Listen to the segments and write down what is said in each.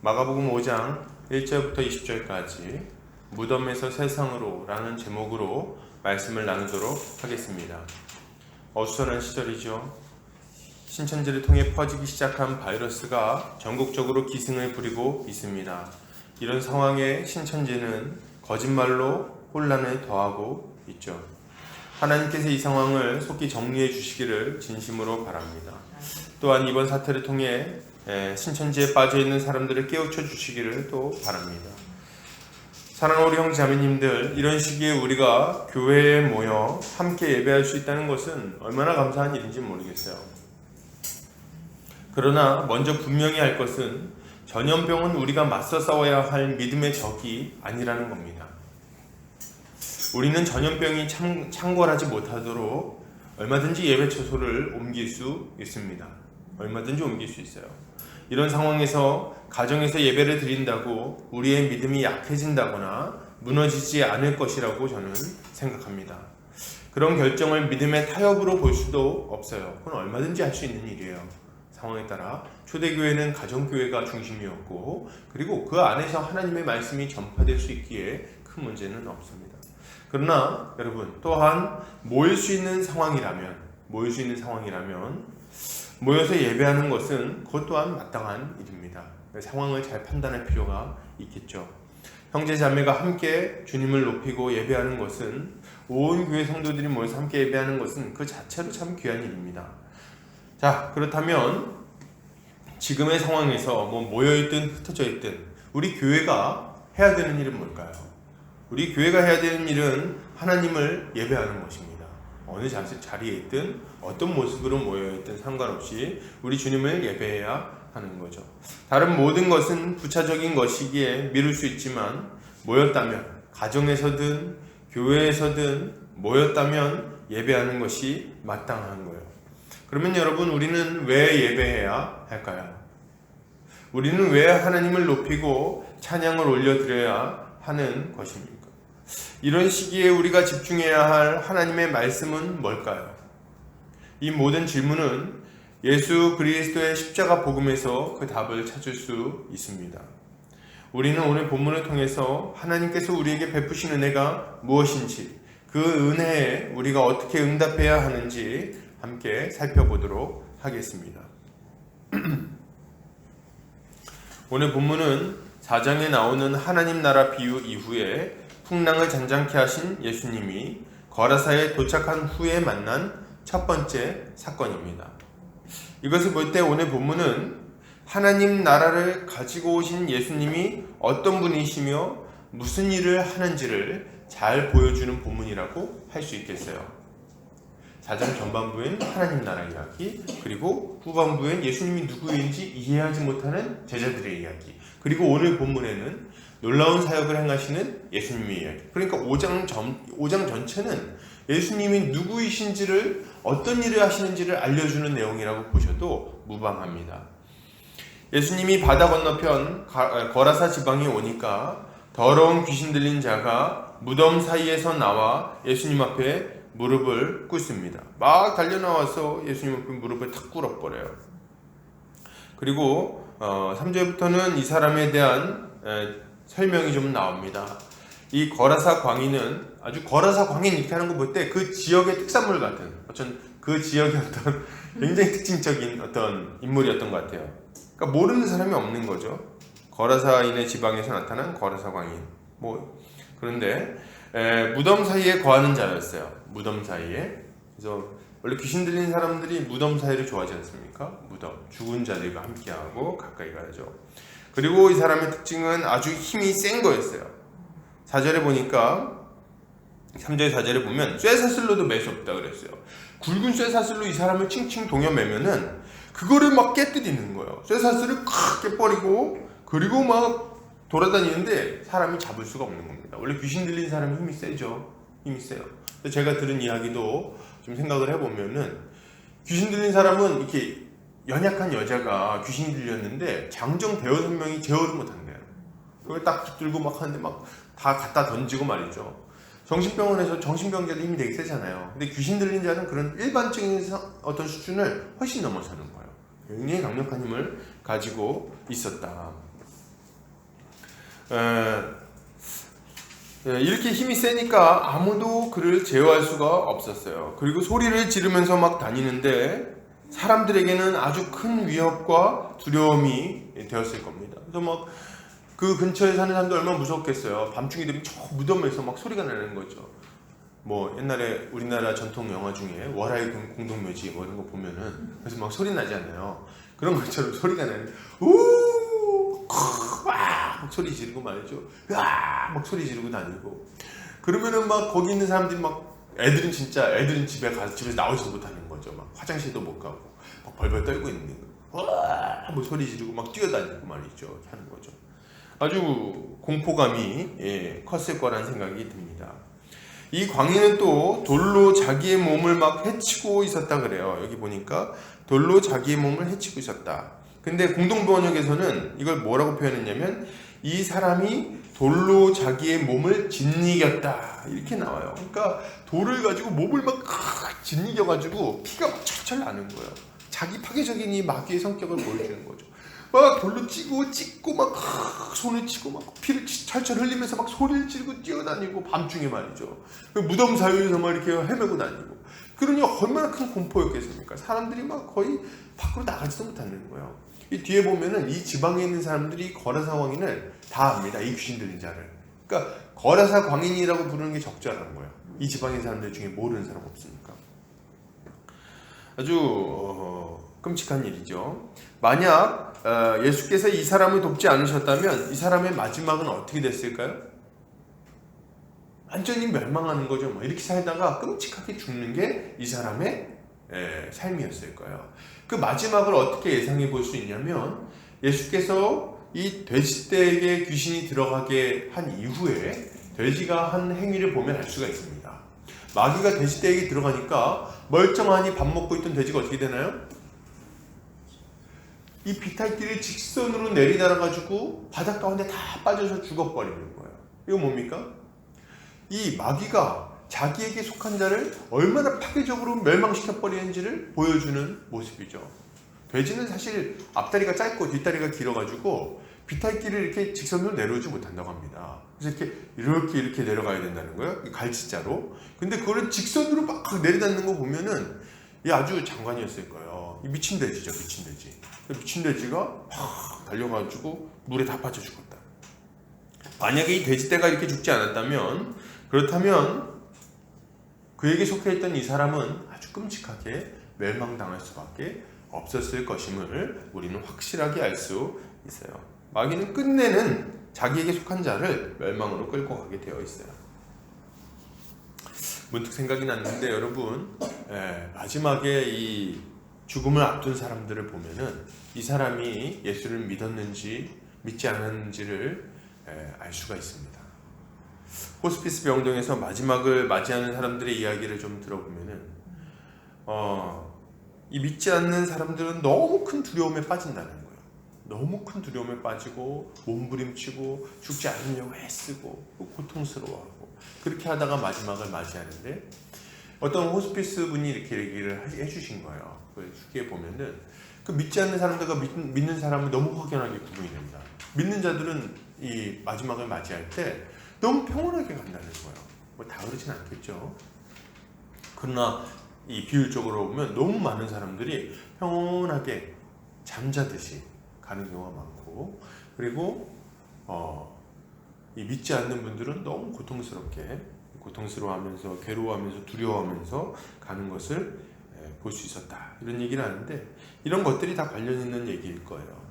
마가복음 5장 1절부터 20절까지 무덤에서 세상으로 라는 제목으로 말씀을 나누도록 하겠습니다. 어수선한 시절이죠. 신천지를 통해 퍼지기 시작한 바이러스가 전국적으로 기승을 부리고 있습니다. 이런 상황에 신천지는 거짓말로 혼란을 더하고 있죠. 하나님께서 이 상황을 속히 정리해 주시기를 진심으로 바랍니다. 또한 이번 사태를 통해 신천지에 빠져있는 사람들을 깨우쳐 주시기를 또 바랍니다. 사랑하는 우리 형제자매님들, 이런 시기에 우리가 교회에 모여 함께 예배할 수 있다는 것은 얼마나 감사한 일인지 모르겠어요. 그러나 먼저 분명히 할 것은 전염병은 우리가 맞서 싸워야 할 믿음의 적이 아니라는 겁니다. 우리는 전염병이 창궐하지 못하도록 얼마든지 예배 처소를 옮길 수 있습니다. 얼마든지 옮길 수 있어요. 이런 상황에서 가정에서 예배를 드린다고 우리의 믿음이 약해진다거나 무너지지 않을 것이라고 저는 생각합니다. 그런 결정을 믿음의 타협으로 볼 수도 없어요. 그건 얼마든지 할 수 있는 일이에요. 상황에 따라 초대교회는 가정교회가 중심이었고, 그리고 그 안에서 하나님의 말씀이 전파될 수 있기에 큰 문제는 없습니다. 그러나 여러분, 또한 모일 수 있는 상황이라면 모여서 예배하는 것은 그것 또한 마땅한 일입니다. 상황을 잘 판단할 필요가 있겠죠. 형제 자매가 함께 주님을 높이고 예배하는 것은, 온 교회 성도들이 모여서 함께 예배하는 것은 그 자체로 참 귀한 일입니다. 자, 그렇다면 지금의 상황에서 모여있든 흩어져 있든 우리 교회가 해야 되는 일은 뭘까요? 우리 교회가 해야 되는 일은 하나님을 예배하는 것입니다. 어느 자리에 있든 어떤 모습으로 모여있든 상관없이 우리 주님을 예배해야 하는 거죠. 다른 모든 것은 부차적인 것이기에 미룰 수 있지만, 모였다면, 가정에서든 교회에서든 모였다면 예배하는 것이 마땅한 거예요. 그러면 여러분, 우리는 왜 예배해야 할까요? 우리는 왜 하나님을 높이고 찬양을 올려드려야 하는 것입니까? 이런 시기에 우리가 집중해야 할 하나님의 말씀은 뭘까요? 이 모든 질문은 예수 그리스도의 십자가 복음에서 그 답을 찾을 수 있습니다. 우리는 오늘 본문을 통해서 하나님께서 우리에게 베푸신 은혜가 무엇인지, 그 은혜에 우리가 어떻게 응답해야 하는지 함께 살펴보도록 하겠습니다. 오늘 본문은 4장에 나오는 하나님 나라 비유 이후에 풍랑을 잔잔케 하신 예수님이 거라사에 도착한 후에 만난 첫 번째 사건입니다. 이것을 볼 때 오늘 본문은 하나님 나라를 가지고 오신 예수님이 어떤 분이시며 무슨 일을 하는지를 잘 보여주는 본문이라고 할 수 있겠어요. 4장 전반부엔 하나님 나라 이야기, 그리고 후반부엔 예수님이 누구인지 이해하지 못하는 제자들의 이야기, 그리고 오늘 본문에는 놀라운 사역을 행하시는 예수님의 이야기. 그러니까 5장 전체는 예수님이 누구이신지를, 어떤 일을 하시는지를 알려주는 내용이라고 보셔도 무방합니다. 예수님이 바다 건너편 거라사 지방에 오니까 더러운 귀신 들린 자가 무덤 사이에서 나와 예수님 앞에 무릎을 꿇습니다. 막 달려나와서 예수님 앞에 무릎을 탁 꿇어버려요. 그리고 3절부터는 이 사람에 대한 설명이 좀 나옵니다. 이 거라사 광인은, 아주 거라사 광인 이렇게 하는 거 볼 때 그 지역의 특산물 같은, 그 지역의 어떤 굉장히 특징적인 어떤 인물이었던 것 같아요. 그러니까 모르는 사람이 없는 거죠. 거라사인의 지방에서 나타난 거라사 광인. 그런데 무덤 사이에 거하는 자였어요. 무덤 사이에. 그래서 원래 귀신 들린 사람들이 무덤 사이를 좋아하지 않습니까? 무덤, 죽은 자들과 함께하고 가까이 가야죠. 그리고 이 사람의 특징은 아주 힘이 센 거였어요. 4절에 보니까, 3절 4절에 보면 쇠사슬로도 맬 수 없다 그랬어요. 굵은 쇠사슬로 이 사람을 칭칭 동여매면은 그거를 막 깨뜨리는 거예요. 쇠사슬을 콱 깨버리고, 그리고 막 돌아다니는데 사람이 잡을 수가 없는 겁니다. 원래 귀신 들린 사람이 힘이 세죠. 힘이 세요. 제가 들은 이야기도 좀 생각을 해보면은, 귀신 들린 사람은 이렇게 연약한 여자가 귀신이 들렸는데 장정 대여섯 명이 제어를 못한대요. 그걸 딱 붙들고 막 하는데 막 다 갖다 던지고 말이죠. 정신병원에서 정신병자도 힘이 되게 세잖아요. 근데 귀신 들린 자는 그런 일반적인 어떤 수준을 훨씬 넘어서는 거예요. 굉장히 강력한 힘을 가지고 있었다. 이렇게 힘이 세니까 아무도 그를 제어할 수가 없었어요. 그리고 소리를 지르면서 막 다니는데 사람들에게는 아주 큰 위협과 두려움이 되었을 겁니다. 그래서 막 그 근처에 사는 사람도 얼마나 무섭겠어요. 밤중이 되면 저 무덤에서 막 소리가 나는 거죠. 뭐 옛날에 우리나라 전통 영화 중에 월화의 공동묘지 뭐 이런 거 보면은 그래서 막 소리 나지 않나요? 그런 것처럼 소리가 나는 막 소리 지르고 말이죠. 막 소리 지르고 다니고 그러면은 막 거기 있는 사람들이 막 애들은 집에서 나오지도 못하는 거죠. 막 화장실도 못 가고 막 벌벌 떨고 있는 거. 뭐 소리 지르고 막 뛰어다니고 말이죠. 이렇게 하는 거죠. 아주 공포감이 컸을 거란 생각이 듭니다. 이 광인은 또 돌로 자기의 몸을 막 해치고 있었다 그래요. 여기 보니까 돌로 자기의 몸을 해치고 있었다. 근데 공동번역에서는 이걸 뭐라고 표현했냐면 이 사람이 돌로 자기의 몸을 짓이겼다 이렇게 나와요. 그러니까 돌을 가지고 몸을 막 짓이겨가지고 피가 막 철철 나는 거예요. 자기 파괴적인 이 마귀의 성격을 보여주는 거죠. 막 돌로 찍고 막 손을 치고 막 피를 철철 흘리면서 막 소리를 지르고 뛰어다니고 밤중에 말이죠. 무덤 사이에서 막 이렇게 헤매고 다니고. 그러니 얼마나 큰 공포였겠습니까? 사람들이 막 거의 밖으로 나가지도 못하는 거예요. 이 뒤에 보면은 이 지방에 있는 사람들이 거라사 광인을 다 압니다. 이 귀신 들린 자를. 그러니까 거라사 광인이라고 부르는 게 적절한 거예요. 이 지방에 있는 사람들 중에 모르는 사람 없으니까. 아주 끔찍한 일이죠. 만약 예수께서 이 사람을 돕지 않으셨다면 이 사람의 마지막은 어떻게 됐을까요? 완전히 멸망하는 거죠. 뭐 이렇게 살다가 끔찍하게 죽는 게 이 사람의 삶이었을 거예요. 그 마지막을 어떻게 예상해 볼 수 있냐면 예수께서 이 돼지떼에게 귀신이 들어가게 한 이후에 돼지가 한 행위를 보면 알 수가 있습니다. 마귀가 돼지떼에게 들어가니까 멀쩡하니 밥 먹고 있던 돼지가 어떻게 되나요? 이 비탈길을 직선으로 내리달아가지고 바닷 가운데 다 빠져서 죽어버리는 거예요. 이거 뭡니까? 이 마귀가 자기에게 속한 자를 얼마나 파괴적으로 멸망시켜버리는지를 보여주는 모습이죠. 돼지는 사실 앞다리가 짧고 뒷다리가 길어가지고 비탈길을 이렇게 직선으로 내려오지 못한다고 합니다. 그래서 이렇게 내려가야 된다는 거예요. 갈치자로. 근데 그거를 직선으로 막 내리닫는 거 보면은 이 아주 장관이었을 거예요. 이 미친 돼지죠, 미친 돼지. 미친 돼지가 막 달려가지고 물에 다 빠져 죽었다. 만약에 이 돼지떼가 이렇게 죽지 않았다면, 그렇다면 그에게 속해 있던 이 사람은 아주 끔찍하게 멸망당할 수밖에 없었을 것임을 우리는 확실하게 알 수 있어요. 마귀는 끝내는 자기에게 속한 자를 멸망으로 끌고 가게 되어 있어요. 문득 생각이 났는데 여러분, 마지막에 이 죽음을 앞둔 사람들을 보면은 이 사람이 예수를 믿었는지 믿지 않았는지를 알 수가 있습니다. 호스피스 병동에서 마지막을 맞이하는 사람들의 이야기를 좀 들어보면은 이 믿지 않는 사람들은 너무 큰 두려움에 빠진다는 거예요. 너무 큰 두려움에 빠지고 몸부림치고 죽지 않으려고 애쓰고 고통스러워하고 그렇게 하다가 마지막을 맞이하는데 어떤 호스피스 분이 이렇게 얘기를 해주신 거예요. 그게 보면은 그 믿지 않는 사람들과 믿는 사람은 너무 확연하게 구분이 됩니다. 믿는 자들은 이 마지막을 맞이할 때 너무 평온하게 간다는 거예요. 뭐 다 그러진 않겠죠. 그러나 이 비율적으로 보면 너무 많은 사람들이 평온하게 잠자듯이 가는 경우가 많고, 그리고 이 믿지 않는 분들은 너무 고통스러워하면서 괴로워하면서 두려워하면서 가는 것을 볼 수 있었다, 이런 얘기를 하는데 이런 것들이 다 관련 있는 얘기일 거예요.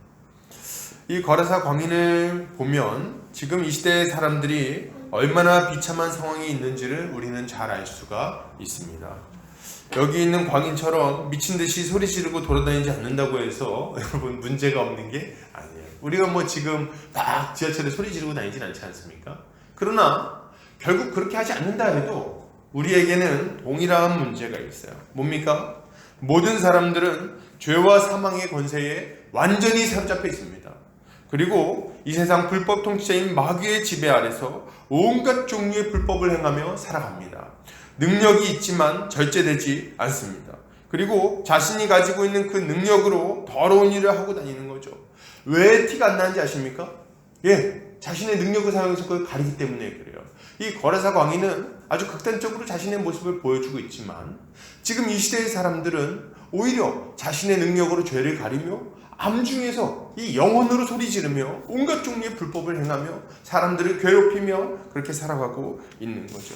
이 거라사 광인을 보면 지금 이 시대의 사람들이 얼마나 비참한 상황에 있는지를 우리는 잘 알 수가 있습니다. 여기 있는 광인처럼 미친듯이 소리 지르고 돌아다니지 않는다고 해서 여러분 문제가 없는 게 아니에요. 우리가 뭐 지금 막 지하철에 소리 지르고 다니진 않지 않습니까? 그러나 결국 그렇게 하지 않는다 해도 우리에게는 동일한 문제가 있어요. 뭡니까? 모든 사람들은 죄와 사망의 권세에 완전히 사로잡혀 있습니다. 그리고 이 세상 불법 통치자인 마귀의 지배 아래서 온갖 종류의 불법을 행하며 살아갑니다. 능력이 있지만 절제되지 않습니다. 그리고 자신이 가지고 있는 그 능력으로 더러운 일을 하고 다니는 거죠. 왜 티가 안 나는지 아십니까? 자신의 능력을 사용해서 그걸 가리기 때문에 그래요. 이 거라사 광인은 아주 극단적으로 자신의 모습을 보여주고 있지만 지금 이 시대의 사람들은 오히려 자신의 능력으로 죄를 가리며 암중에서 이 영혼으로 소리 지르며 온갖 종류의 불법을 행하며 사람들을 괴롭히며 그렇게 살아가고 있는 거죠.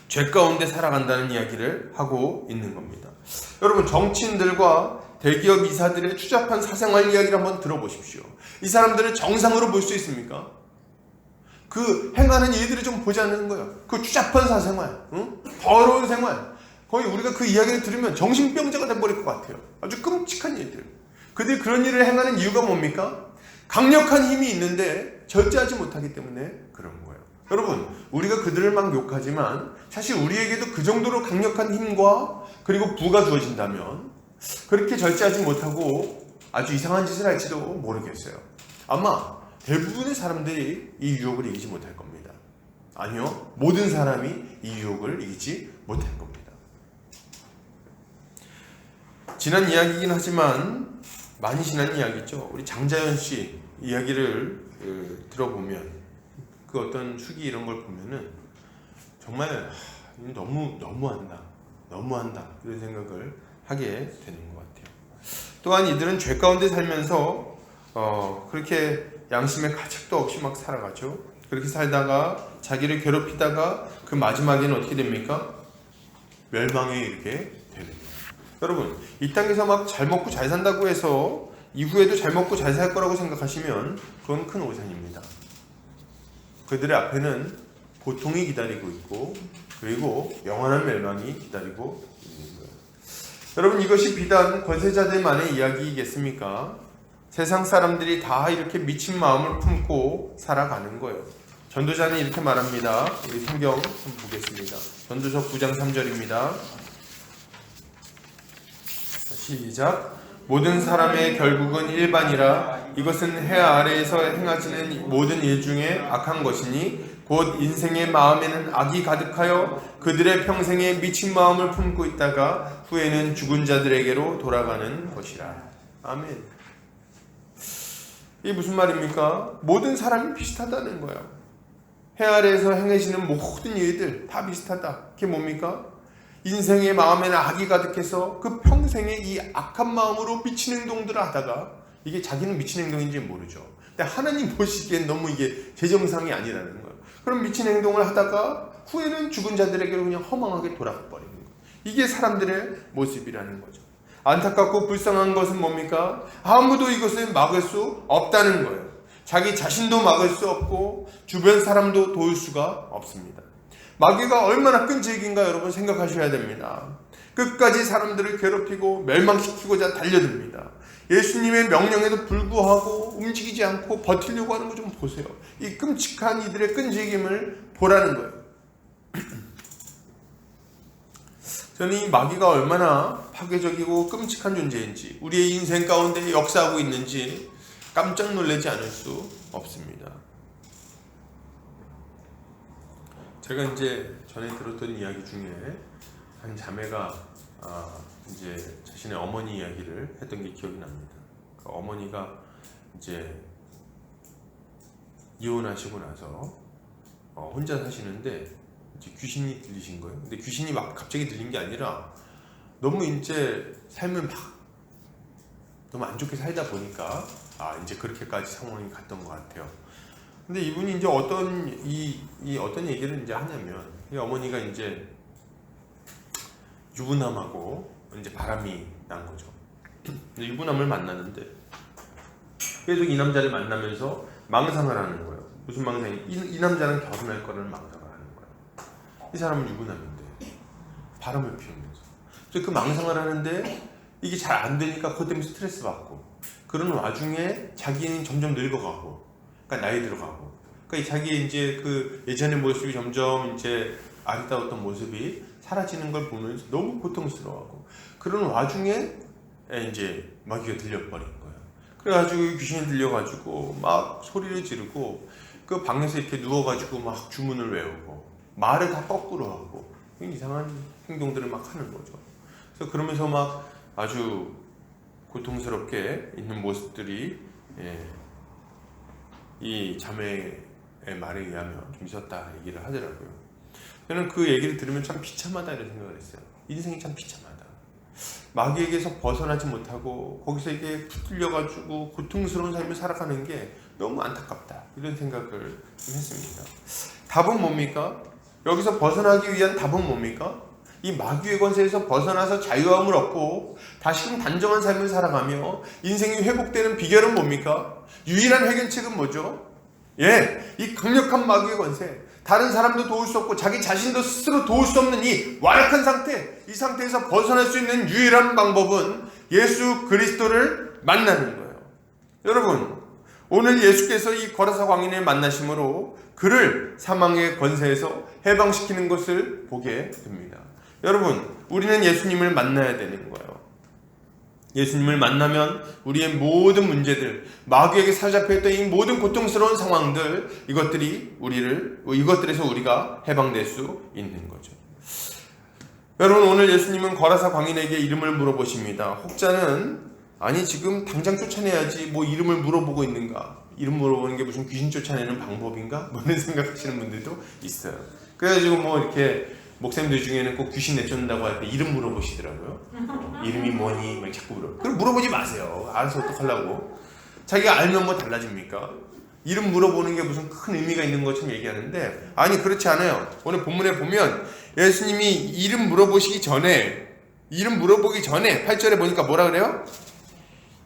죄 가운데 살아간다는 이야기를 하고 있는 겁니다. 여러분, 정치인들과 대기업 이사들의 추잡한 사생활 이야기를 한번 들어보십시오. 이 사람들을 정상으로 볼 수 있습니까? 그 행하는 일들을 좀 보자는 거예요. 그 추잡한 사생활, 더러운 생활, 거의 우리가 그 이야기를 들으면 정신병자가 돼버릴 것 같아요. 아주 끔찍한 일들. 그들이 그런 일을 행하는 이유가 뭡니까? 강력한 힘이 있는데 절제하지 못하기 때문에 그런 거예요. 여러분, 우리가 그들을 막 욕하지만 사실 우리에게도 그 정도로 강력한 힘과 그리고 부가 주어진다면 그렇게 절제하지 못하고 아주 이상한 짓을 할지도 모르겠어요. 아마 대부분의 사람들이 이 유혹을 이기지 못할 겁니다. 아니요, 모든 사람이 이 유혹을 이기지 못할 겁니다. 지난 이야기이긴 하지만 많이 지난 이야기죠. 우리 장자연 씨 이야기를 들어보면 그 어떤 수기 이런 걸 보면은 정말 너무한다 이런 생각을 하게 되는 것 같아요. 또한 이들은 죄 가운데 살면서 그렇게 양심의 가책도 없이 막 살아가죠. 그렇게 살다가 자기를 괴롭히다가 그 마지막에는 어떻게 됩니까? 멸망에 이르게 되는 거예요. 여러분, 이 땅에서 막 잘 먹고 잘 산다고 해서 이후에도 잘 먹고 잘 살 거라고 생각하시면 그건 큰 오산입니다. 그들의 앞에는 고통이 기다리고 있고 그리고 영원한 멸망이 기다리고 있는 거예요. 여러분, 이것이 비단 권세자들만의 이야기이겠습니까? 세상 사람들이 다 이렇게 미친 마음을 품고 살아가는 거예요. 전도자는 이렇게 말합니다. 우리 성경 한번 보겠습니다. 전도서 9장 3절입니다. 시작. 모든 사람의 결국은 일반이라. 이것은 해 아래에서 행하시는 모든 일 중에 악한 것이니 곧 인생의 마음에는 악이 가득하여 그들의 평생에 미친 마음을 품고 있다가 후에는 죽은 자들에게로 돌아가는 것이라. 아멘. 이게 무슨 말입니까? 모든 사람이 비슷하다는 거예요. 해 아래에서 행하시는 모든 일들 다 비슷하다. 그게 뭡니까? 인생의 마음에는 악이 가득해서 그 평생에 이 악한 마음으로 미친 행동들을 하다가 이게 자기는 미친 행동인지 모르죠. 근데 하나님 보시기엔 너무 이게 제정상이 아니라는 거예요. 그럼 미친 행동을 하다가 후에는 죽은 자들에게로 그냥 허망하게 돌아가 버리는 거예요. 이게 사람들의 모습이라는 거죠. 안타깝고 불쌍한 것은 뭡니까? 아무도 이것을 막을 수 없다는 거예요. 자기 자신도 막을 수 없고 주변 사람도 도울 수가 없습니다. 마귀가 얼마나 끈질긴가 여러분 생각하셔야 됩니다. 끝까지 사람들을 괴롭히고 멸망시키고자 달려듭니다. 예수님의 명령에도 불구하고 움직이지 않고 버티려고 하는 거 좀 보세요. 이 끔찍한 이들의 끈질김을 보라는 거예요. 저는 이 마귀가 얼마나 파괴적이고 끔찍한 존재인지, 우리의 인생 가운데 역사하고 있는지 깜짝 놀라지 않을 수 없습니다. 제가 이제 전에 들었던 이야기 중에 한 자매가 이제 자신의 어머니 이야기를 했던 게 기억이 납니다. 그 어머니가 이제 이혼하시고 나서 혼자 사시는데 이제 귀신이 들리신 거예요. 근데 귀신이 막 갑자기 들린 게 아니라 너무 이제 삶을 막 너무 안 좋게 살다 보니까 이제 그렇게까지 상황이 갔던 것 같아요. 근데 이분이 이제 어떤 얘기를 이제 하냐면, 이 어머니가 이제 유부남하고 이제 바람이 난 거죠. 유부남을 만나는데 계속 이 남자를 만나면서 망상을 하는 거예요. 무슨 망상이? 이 남자는 결혼할 거를 망상을 하는 거예요. 이 사람은 유부남인데 바람을 피우면서. 그래서 그 망상을 하는데 이게 잘 안 되니까 그것 때문에 스트레스 받고, 그런 와중에 자기는 점점 늙어가고, 그러니까 나이 들어가고, 그러니까 자기의 이제 그 예전의 모습이 점점 이제 아름다웠던 모습이 사라지는 걸 보면서 너무 고통스러워하고, 그런 와중에 이제 마귀가 들려버린 거예요. 그래가지고 귀신이 들려가지고 막 소리를 지르고 그 방에서 이렇게 누워가지고 막 주문을 외우고 말을 다 거꾸로 하고 이상한 행동들을 막 하는 거죠. 그래서 그러면서 막 아주 고통스럽게 있는 모습들이 이 자매의 말에 의하면 좀 있었다 얘기를 하더라고요. 저는 그 얘기를 들으면 참 비참하다 이런 생각을 했어요. 인생이 참 비참하다. 마귀에게서 벗어나지 못하고 거기서 이게 붙들려가지고 고통스러운 삶을 살아가는 게 너무 안타깝다 이런 생각을 좀 했습니다. 답은 뭡니까? 여기서 벗어나기 위한 답은 뭡니까? 이 마귀의 권세에서 벗어나서 자유함을 얻고 다시금 단정한 삶을 살아가며 인생이 회복되는 비결은 뭡니까? 유일한 해결책은 뭐죠? 이 강력한 마귀의 권세, 다른 사람도 도울 수 없고 자기 자신도 스스로 도울 수 없는 이 완악한 상태, 이 상태에서 벗어날 수 있는 유일한 방법은 예수 그리스도를 만나는 거예요. 여러분, 오늘 예수께서 이 거라사 광인을 만나심으로 그를 사망의 권세에서 해방시키는 것을 보게 됩니다. 여러분, 우리는 예수님을 만나야 되는 거예요. 예수님을 만나면 우리의 모든 문제들, 마귀에게 사로잡혀있던 이 모든 고통스러운 상황들, 이것들에서 우리가 해방될 수 있는 거죠. 여러분, 오늘 예수님은 거라사 광인에게 이름을 물어보십니다. 혹자는 아니 지금 당장 쫓아내야지 뭐 이름을 물어보고 있는가? 이름 물어보는 게 무슨 귀신 쫓아내는 방법인가? 뭐 이런 생각하시는 분들도 있어요. 그래가지고 뭐 이렇게 목사님들 중에는 꼭 귀신 내쫓는다고 할 때 이름 물어보시더라고요. 이름이 뭐니? 막 자꾸 그럼 물어보지 마세요. 알아서 어떡하려고. 자기가 알면 뭐 달라집니까? 이름 물어보는 게 무슨 큰 의미가 있는 것처럼 얘기하는데 아니 그렇지 않아요. 오늘 본문에 보면 예수님이 이름 물어보기 전에 8절에 보니까 뭐라 그래요?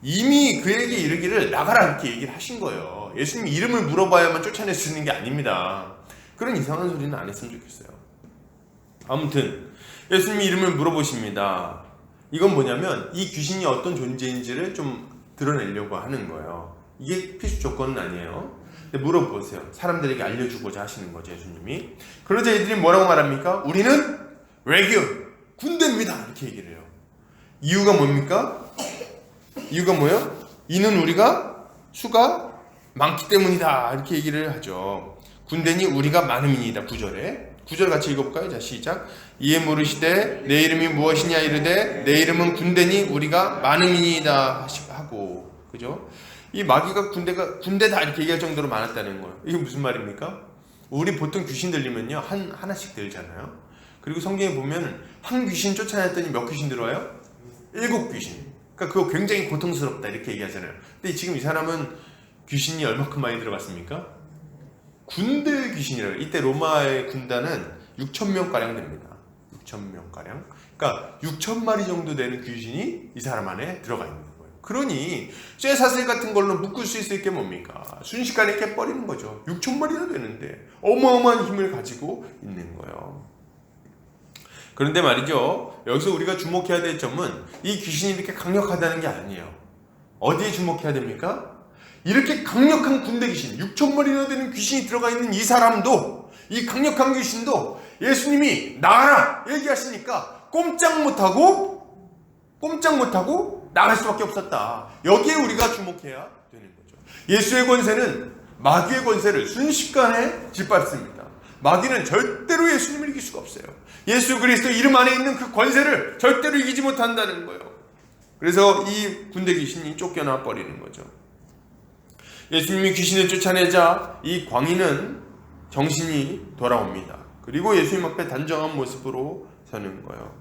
이미 그에게 이르기를 나가라 이렇게 얘기를 하신 거예요. 예수님이 이름을 물어봐야만 쫓아낼 수 있는 게 아닙니다. 그런 이상한 소리는 안 했으면 좋겠어요. 아무튼 예수님이 이름을 물어보십니다. 이건 뭐냐면 이 귀신이 어떤 존재인지를 좀 드러내려고 하는 거예요. 이게 필수 조건은 아니에요. 근데 물어보세요. 사람들에게 알려주고자 하시는 거죠, 예수님이. 그러자 이들이 뭐라고 말합니까? 우리는 레기온, 군대입니다 이렇게 얘기를 해요. 이유가 뭡니까? 이유가 뭐예요? 이는 우리가 수가 많기 때문이다 이렇게 얘기를 하죠. 군대니 우리가 많음이니이다. 9절 같이 읽어볼까요? 자, 시작. 이에 물으시되 내 이름이 무엇이냐 이르되 내 이름은 군대니 우리가 많음이니이다 하고, 그죠? 이 마귀가 군대다 이렇게 얘기할 정도로 많았다는 거예요. 이게 무슨 말입니까? 우리 보통 귀신 들리면요 하나씩 들잖아요. 그리고 성경에 보면 한 귀신 쫓아냈더니 몇 귀신 들어와요? 7귀신. 그러니까 그거 굉장히 고통스럽다 이렇게 얘기하잖아요. 근데 지금 이 사람은 귀신이 얼마큼 많이 들어갔습니까? 군대 귀신이라고. 이때 로마의 군단은 6,000명가량 됩니다. 6,000명가량. 그러니까 6,000마리 정도 되는 귀신이 이 사람 안에 들어가 있는 거예요. 그러니 쇠사슬 같은 걸로 묶을 수 있을 게 뭡니까? 순식간에 깨버리는 거죠. 6,000마리나 되는데 어마어마한 힘을 가지고 있는 거예요. 그런데 말이죠, 여기서 우리가 주목해야 될 점은 이 귀신이 이렇게 강력하다는 게 아니에요. 어디에 주목해야 됩니까? 이렇게 강력한 군대 귀신, 6,000마리나 되는 귀신이 들어가 있는 이 사람도, 이 강력한 귀신도 예수님이 나가라 얘기하시니까 꼼짝 못하고 나갈 수밖에 없었다. 여기에 우리가 주목해야 되는 거죠. 예수의 권세는 마귀의 권세를 순식간에 짓밟습니다. 마귀는 절대로 예수님을 이길 수가 없어요. 예수 그리스도 이름 안에 있는 그 권세를 절대로 이기지 못한다는 거예요. 그래서 이 군대 귀신이 쫓겨나 버리는 거죠. 예수님이 귀신을 쫓아내자 이 광인은 정신이 돌아옵니다. 그리고 예수님 앞에 단정한 모습으로 서는 거예요.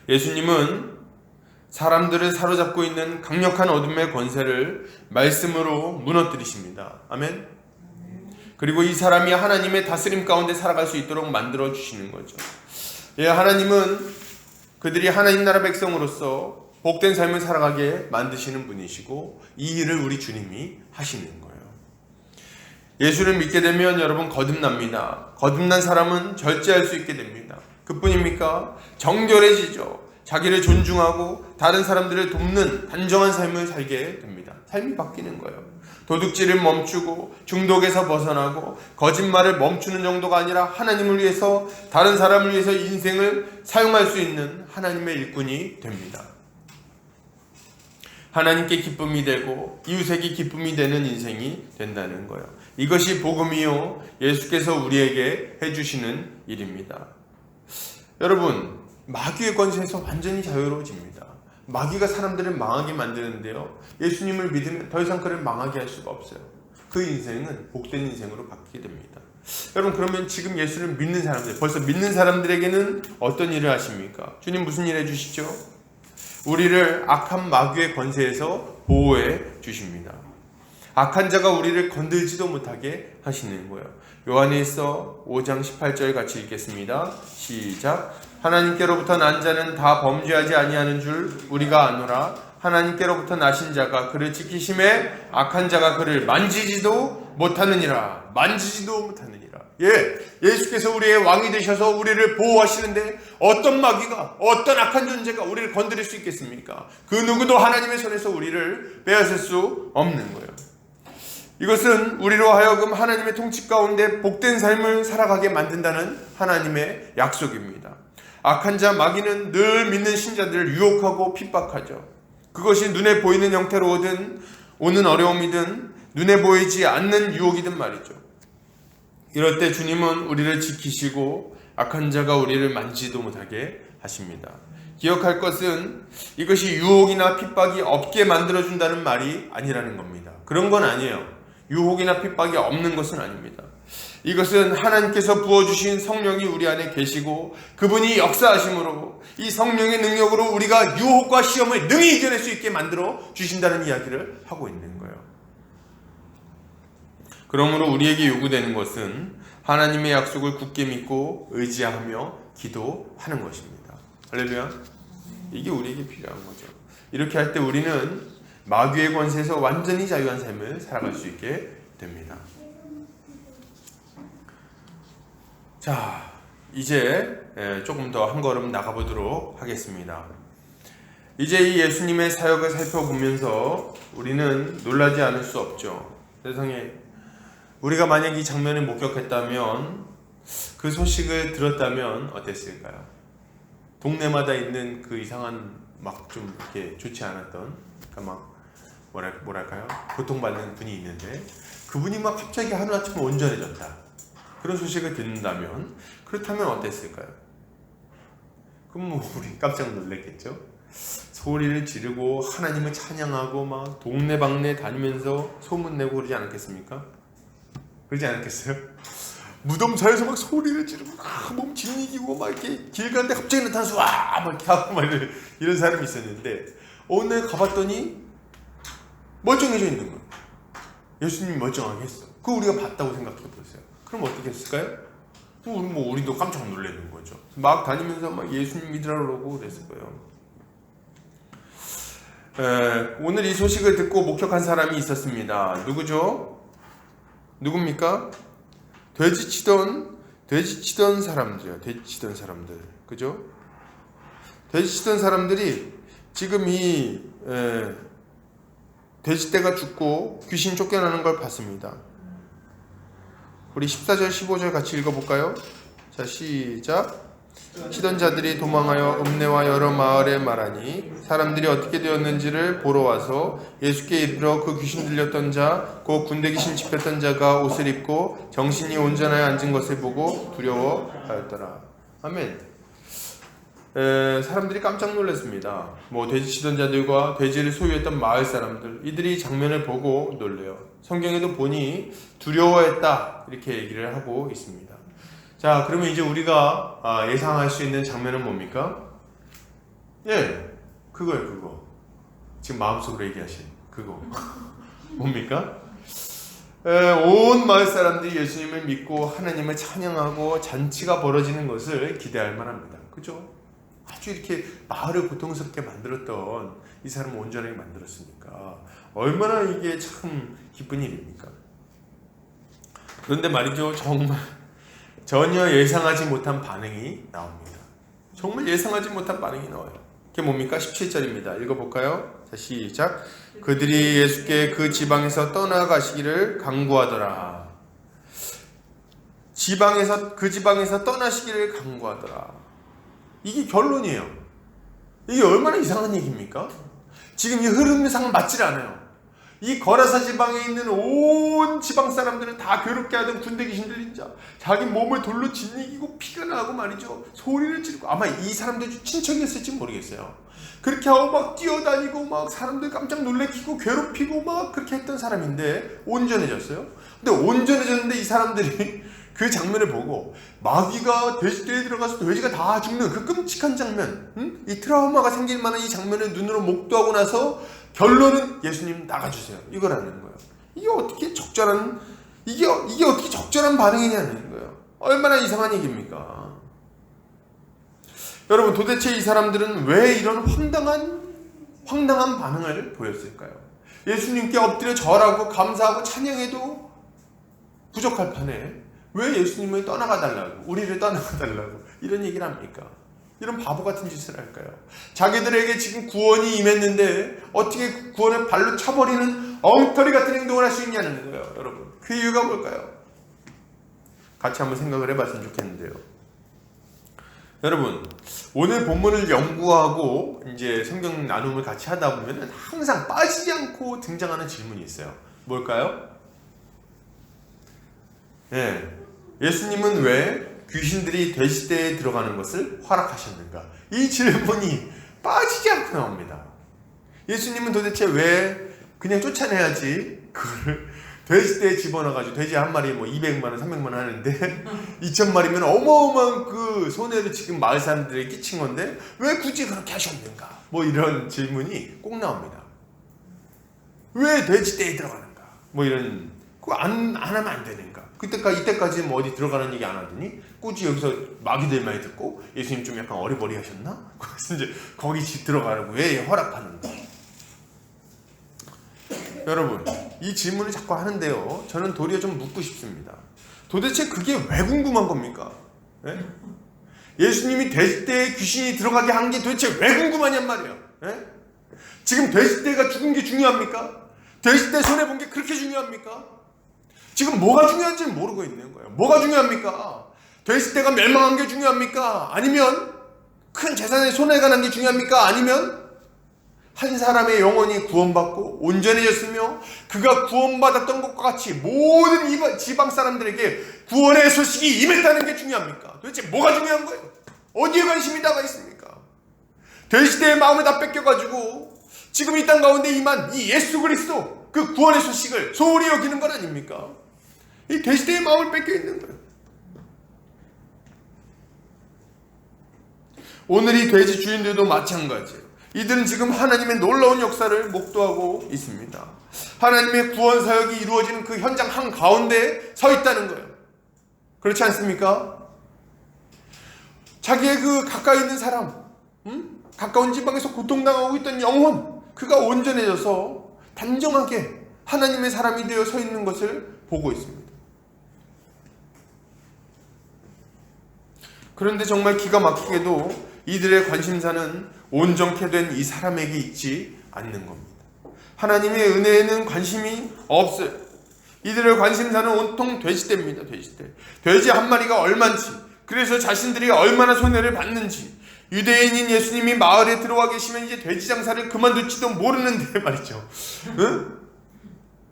예수님은 사람들을 사로잡고 있는 강력한 어둠의 권세를 말씀으로 무너뜨리십니다. 아멘. 그리고 이 사람이 하나님의 다스림 가운데 살아갈 수 있도록 만들어 주시는 거죠. 하나님은 그들이 하나님 나라 백성으로서 복된 삶을 살아가게 만드시는 분이시고 이 일을 우리 주님이 하시는 거예요. 예수를 믿게 되면 여러분 거듭납니다. 거듭난 사람은 절제할 수 있게 됩니다. 그뿐입니까? 정결해지죠. 자기를 존중하고 다른 사람들을 돕는 단정한 삶을 살게 됩니다. 삶이 바뀌는 거예요. 도둑질을 멈추고 중독에서 벗어나고 거짓말을 멈추는 정도가 아니라 하나님을 위해서, 다른 사람을 위해서 인생을 사용할 수 있는 하나님의 일꾼이 됩니다. 하나님께 기쁨이 되고 이웃에게 기쁨이 되는 인생이 된다는 거예요. 이것이 복음이요 예수께서 우리에게 해주시는 일입니다. 여러분, 마귀의 권세에서 완전히 자유로워집니다. 마귀가 사람들을 망하게 만드는데요, 예수님을 믿으면 더 이상 그를 망하게 할 수가 없어요. 그 인생은 복된 인생으로 바뀌게 됩니다. 여러분, 그러면 지금 예수를 믿는 사람들, 벌써 믿는 사람들에게는 어떤 일을 하십니까? 주님 무슨 일 해주시죠? 우리를 악한 마귀의 권세에서 보호해 주십니다. 악한 자가 우리를 건들지도 못하게 하시는 거예요. 요한일서 5장 18절 같이 읽겠습니다. 시작. 하나님께로부터 난 자는 다 범죄하지 아니하는 줄 우리가 아노라. 하나님께로부터 나신 자가 그를 지키심에 악한 자가 그를 만지지도 못하느니라. 만지지도 못하느니라. 예수께서 우리의 왕이 되셔서 우리를 보호하시는데 어떤 마귀가, 어떤 악한 존재가 우리를 건드릴 수 있겠습니까? 그 누구도 하나님의 손에서 우리를 빼앗을 수 없는 거예요. 이것은 우리로 하여금 하나님의 통치 가운데 복된 삶을 살아가게 만든다는 하나님의 약속입니다. 악한 자 마귀는 늘 믿는 신자들을 유혹하고 핍박하죠. 그것이 눈에 보이는 형태로 오는 어려움이든 눈에 보이지 않는 유혹이든 말이죠. 이럴 때 주님은 우리를 지키시고 악한 자가 우리를 만지도 못하게 하십니다. 기억할 것은 이것이 유혹이나 핍박이 없게 만들어준다는 말이 아니라는 겁니다. 그런 건 아니에요. 유혹이나 핍박이 없는 것은 아닙니다. 이것은 하나님께서 부어주신 성령이 우리 안에 계시고 그분이 역사하심으로 이 성령의 능력으로 우리가 유혹과 시험을 능히 이겨낼 수 있게 만들어 주신다는 이야기를 하고 있는 거예요. 그러므로 우리에게 요구되는 것은 하나님의 약속을 굳게 믿고 의지하며 기도하는 것입니다. 할렐루야. 이게 우리에게 필요한 거죠. 이렇게 할 때 우리는 마귀의 권세에서 완전히 자유한 삶을 살아갈 수 있게 됩니다. 자, 이제 조금 더 한 걸음 나가보도록 하겠습니다. 이제 이 예수님의 사역을 살펴보면서 우리는 놀라지 않을 수 없죠. 세상에 우리가 만약 이 장면을 목격했다면, 그 소식을 들었다면 어땠을까요? 동네마다 있는 그 이상한 막 좀 이렇게 좋지 않았던, 그러니까 막 뭐랄까요? 고통받는 분이 있는데 그분이 막 갑자기 하루아침에 온전해졌다. 그런 소식을 듣는다면, 그렇다면 어땠을까요? 그럼 뭐 우리 깜짝 놀랐겠죠? 소리를 지르고 하나님을 찬양하고 막 동네방네 다니면서 소문내고 그러지 않았겠습니까? 그러지 않았겠어요? 무덤사에서 막 소리를 지르고 몸 짓이기고 막 이렇게 길 가는데 갑자기 나타나서 와! 막 이렇게 하고 막 이런 사람이 있었는데 오늘 가봤더니 멀쩡해져 있는 거예요. 예수님이 멀쩡하게 했어. 그거 우리가 봤다고 생각해 보세요. 그럼 어떻게 했을까요? 우리도 깜짝 놀라는 거죠. 막 다니면서 막 예수님 믿으라고 그러고 그랬을 거예요. 오늘 이 소식을 듣고 목격한 사람이 있었습니다. 누구죠? 누굽니까? 돼지치던 사람들이요. 돼지치던 사람들. 그죠? 돼지치던 사람들이 지금 이 돼지떼가 죽고 귀신 쫓겨나는 걸 봤습니다. 우리 14절 15절 같이 읽어볼까요? 자, 시작. 치던 자들이 도망하여 읍내와 여러 마을에 말하니 사람들이 어떻게 되었는지를 보러 와서 예수께 이르러 그 귀신 들렸던 자, 곧 군대 귀신 집혔던 자가 옷을 입고 정신이 온전하여 앉은 것을 보고 두려워하였더라. 아멘. 사람들이 깜짝 놀랐습니다. 돼지치던 자들과 돼지를 소유했던 마을 사람들, 이들이 장면을 보고 놀래요. 성경에도 보니 두려워했다 이렇게 얘기를 하고 있습니다. 자, 그러면 이제 우리가 예상할 수 있는 장면은 뭡니까? 그거예요. 그거 지금 마음속으로 얘기하신 그거 뭡니까? 온 마을 사람들이 예수님을 믿고 하나님을 찬양하고 잔치가 벌어지는 것을 기대할 만합니다. 그죠? 아주 이렇게 마을을 고통스럽게 만들었던 이 사람을 온전하게 만들었으니까 얼마나 이게 참 기쁜 일입니까? 그런데 말이죠, 정말 전혀 예상하지 못한 반응이 나옵니다. 정말 예상하지 못한 반응이 나와요. 그게 뭡니까? 17절입니다. 읽어볼까요? 자, 시작. 그들이 예수께 그 지방에서 떠나가시기를 강구하더라. 그 지방에서 떠나시기를 강구하더라. 이게 결론이에요. 이게 얼마나 이상한 얘기입니까? 지금 이 흐름상 맞질 않아요. 이 거라사 지방에 있는 온 지방 사람들은 다 괴롭게 하던 군대 귀신 들린 자, 자기 몸을 돌로 짓이기고 피가 나고 말이죠. 소리를 지르고, 아마 이 사람들 친척이었을지 모르겠어요. 그렇게 하고 막 뛰어다니고 막 사람들 깜짝 놀래키고 괴롭히고 막 그렇게 했던 사람인데 온전해졌어요. 근데 온전해졌는데 이 사람들이 그 장면을 보고 마귀가 돼지떼에 들어가서 돼지가 다 죽는 그 끔찍한 장면, 이 트라우마가 생길 만한 이 장면을 눈으로 목도하고 나서 결론은 예수님 나가주세요, 이거라는 거예요. 이게 어떻게 적절한 반응이냐는 거예요. 얼마나 이상한 얘기입니까? 여러분, 도대체 이 사람들은 왜 이런 황당한 반응을 보였을까요? 예수님께 엎드려 절하고 감사하고 찬양해도 부족할 판에 왜 예수님을 떠나가달라고, 우리를 떠나가달라고 이런 얘기를 합니까? 이런 바보 같은 짓을 할까요? 자기들에게 지금 구원이 임했는데 어떻게 구원을 발로 차버리는 엉터리 같은 행동을 할 수 있냐는 거예요. 여러분, 그 이유가 뭘까요? 같이 한번 생각을 해봤으면 좋겠는데요. 여러분, 오늘 본문을 연구하고 이제 성경 나눔을 같이 하다 보면 항상 빠지지 않고 등장하는 질문이 있어요. 뭘까요? 예수님은 왜 귀신들이 돼지떼에 들어가는 것을 허락하셨는가? 이 질문이 빠지지 않고 나옵니다. 예수님은 도대체 왜 그냥 쫓아내야지 그걸 돼지떼에 집어넣어가지고 돼지 한 마리에 뭐 200만 원, 300만 원 하는데 2,000마리면 어마어마한 그 손해를 지금 마을 사람들에게 끼친 건데 왜 굳이 그렇게 하셨는가? 뭐 이런 질문이 꼭 나옵니다. 왜 돼지떼에 들어가는가? 뭐 이런, 그거 안 하면 안 되는가? 이때까지 뭐 어디 들어가는 얘기 안 하더니 꾸준히 여기서 마귀들 많이 듣고 예수님 좀 약간 어리버리 하셨나? 그래서 이제 거기 들어가라고 왜 허락하는가? 여러분, 이 질문을 자꾸 하는데요, 저는 도리어 좀 묻고 싶습니다. 도대체 그게 왜 궁금한 겁니까? 예수님이 돼지떼에 귀신이 들어가게 한 게 도대체 왜 궁금하냔 말이에요. 지금 돼지떼가 죽은 게 중요합니까? 돼지떼 손해본 게 그렇게 중요합니까? 지금 뭐가 중요한지는 모르고 있는 거예요. 뭐가 중요합니까? 돼지떼가 멸망한 게 중요합니까? 아니면 큰 재산의 손해가 난 게 중요합니까? 아니면 한 사람의 영혼이 구원받고 온전해졌으며 그가 구원받았던 것과 같이 모든 지방 사람들에게 구원의 소식이 임했다는 게 중요합니까? 도대체 뭐가 중요한 거예요? 어디에 관심이 나가 있습니까? 돼지떼의 마음을 다 뺏겨가지고 지금 이 땅 가운데 임한 이 예수 그리스도, 그 구원의 소식을 소홀히 여기는 건 아닙니까? 이 돼지떼의 마음을 뺏겨 있는 거예요. 오늘 이 돼지 주인들도 마찬가지예요. 이들은 지금 하나님의 놀라운 역사를 목도하고 있습니다. 하나님의 구원 사역이 이루어지는 그 현장 한가운데 서 있다는 거예요. 그렇지 않습니까? 자기의 그 가까이 있는 사람, 가까운 지방에서 고통당하고 있던 영혼, 그가 온전해져서 단정하게 하나님의 사람이 되어 서 있는 것을 보고 있습니다. 그런데 정말 기가 막히게도 이들의 관심사는 온전케 된 이 사람에게 있지 않는 겁니다. 하나님의 은혜에는 관심이 없어요. 이들의 관심사는 온통 돼지떼입니다. 돼지떼. 돼지 한 마리가 얼만지, 그래서 자신들이 얼마나 손해를 받는지, 유대인인 예수님이 마을에 들어와 계시면 이제 돼지 장사를 그만둘지도 모르는데 말이죠. 응?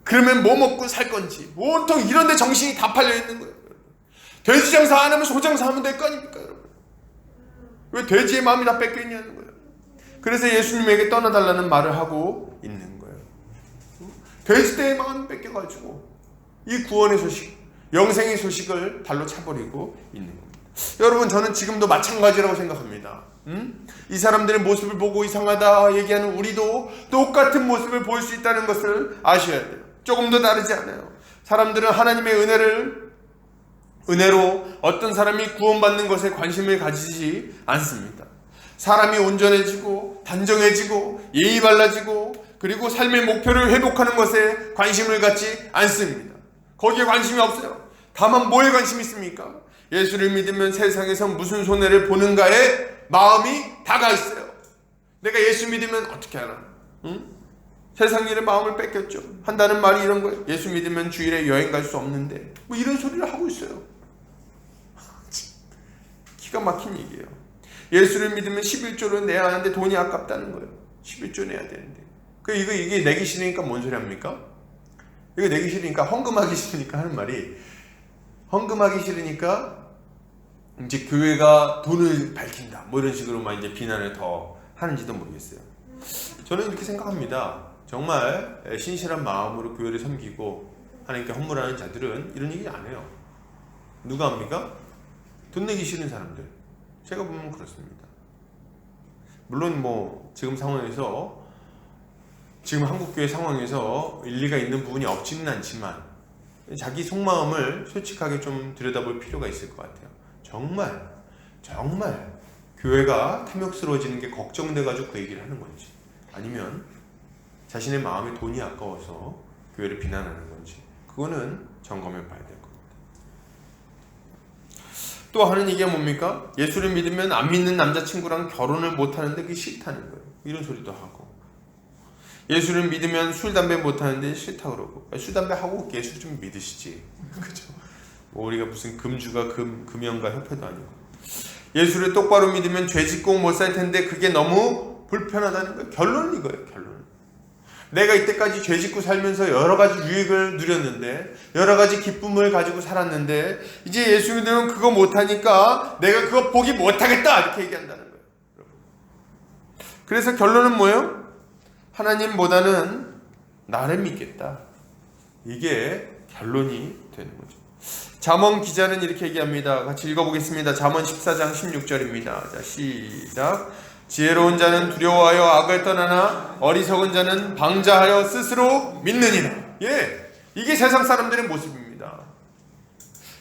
그러면 뭐 먹고 살 건지 온통 이런 데 정신이 다 팔려 있는 거예요. 돼지 장사 안 하면 소 장사 하면 될 거 아닙니까, 여러분? 왜 돼지의 마음이 다 뺏겨 있냐는 거예요. 그래서 예수님에게 떠나달라는 말을 하고 있는 거예요. 돼지떼의 마음이 뺏겨가지고 이 구원의 소식, 영생의 소식을 발로 차버리고 있는 겁니다. 여러분, 저는 지금도 마찬가지라고 생각합니다. 이 사람들의 모습을 보고 이상하다 얘기하는 우리도 똑같은 모습을 볼 수 있다는 것을 아셔야 돼요. 조금도 다르지 않아요. 사람들은 하나님의 은혜로 어떤 사람이 구원받는 것에 관심을 가지지 않습니다. 사람이 온전해지고 단정해지고 예의 발라지고 그리고 삶의 목표를 회복하는 것에 관심을 갖지 않습니다. 거기에 관심이 없어요. 다만 뭐에 관심이 있습니까? 예수를 믿으면 세상에서 무슨 손해를 보는가에 마음이 다가 있어요. 내가 예수 믿으면 어떻게 하나? 세상 일에 마음을 뺏겼죠. 한다는 말이 이런 거예요. 예수 믿으면 주일에 여행 갈 수 없는데 뭐 이런 소리를 하고 있어요. 기가 막힌 얘기예요. 예수를 믿으면 11조를 내야 하는데 돈이 아깝다는 거예요. 11조 내야 되는데 이게 내기 싫으니까 뭔 소리 합니까? 이거 내기 싫으니까, 헌금하기 싫으니까 하는 말이, 헌금하기 싫으니까 이제 교회가 돈을 밝힌다, 뭐 이런 식으로만 이제 비난을 더 하는지도 모르겠어요. 저는 이렇게 생각합니다. 정말 신실한 마음으로 교회를 섬기고 하나님께 헌물하는 자들은 이런 얘기 안 해요. 누가 합니까? 돈 내기 싫은 사람들. 제가 보면 그렇습니다. 물론 뭐 지금 상황에서, 지금 한국교회 상황에서 일리가 있는 부분이 없지는 않지만 자기 속마음을 솔직하게 좀 들여다볼 필요가 있을 것 같아요. 정말 교회가 탐욕스러워지는 게 걱정돼가지고 그 얘기를 하는 건지, 아니면 자신의 마음에 돈이 아까워서 교회를 비난하는 건지, 그거는 점검해 봐야 될 겁니다. 또 하는 얘기가 뭡니까? 예수를 믿으면 안 믿는 남자친구랑 결혼을 못하는데 그게 싫다는 거예요. 이런 소리도 하고, 예수를 믿으면 술, 담배 못하는데 싫다 그러고, 술, 담배 하고 예수 좀 믿으시지. 그죠? 뭐 우리가 무슨 금주가 금연가 협회도 아니고. 예수를 똑바로 믿으면 죄 짓고 못 살 텐데 그게 너무 불편하다는 거예요. 결론은 이거예요. 결론. 내가 이때까지 죄 짓고 살면서 여러 가지 유익을 누렸는데, 여러 가지 기쁨을 가지고 살았는데, 이제 예수 믿으면 그거 못하니까 내가 그거 포기 못하겠다, 이렇게 얘기한다는 거예요. 그래서 결론은 뭐예요? 하나님보다는 나를 믿겠다. 이게 결론이 되는 거죠. 잠언 기자는 이렇게 얘기합니다. 같이 읽어보겠습니다. 잠언 14장 16절입니다. 자, 시작. 지혜로운 자는 두려워하여 악을 떠나나 어리석은 자는 방자하여 스스로 믿느니라. 예, 이게 세상 사람들의 모습입니다.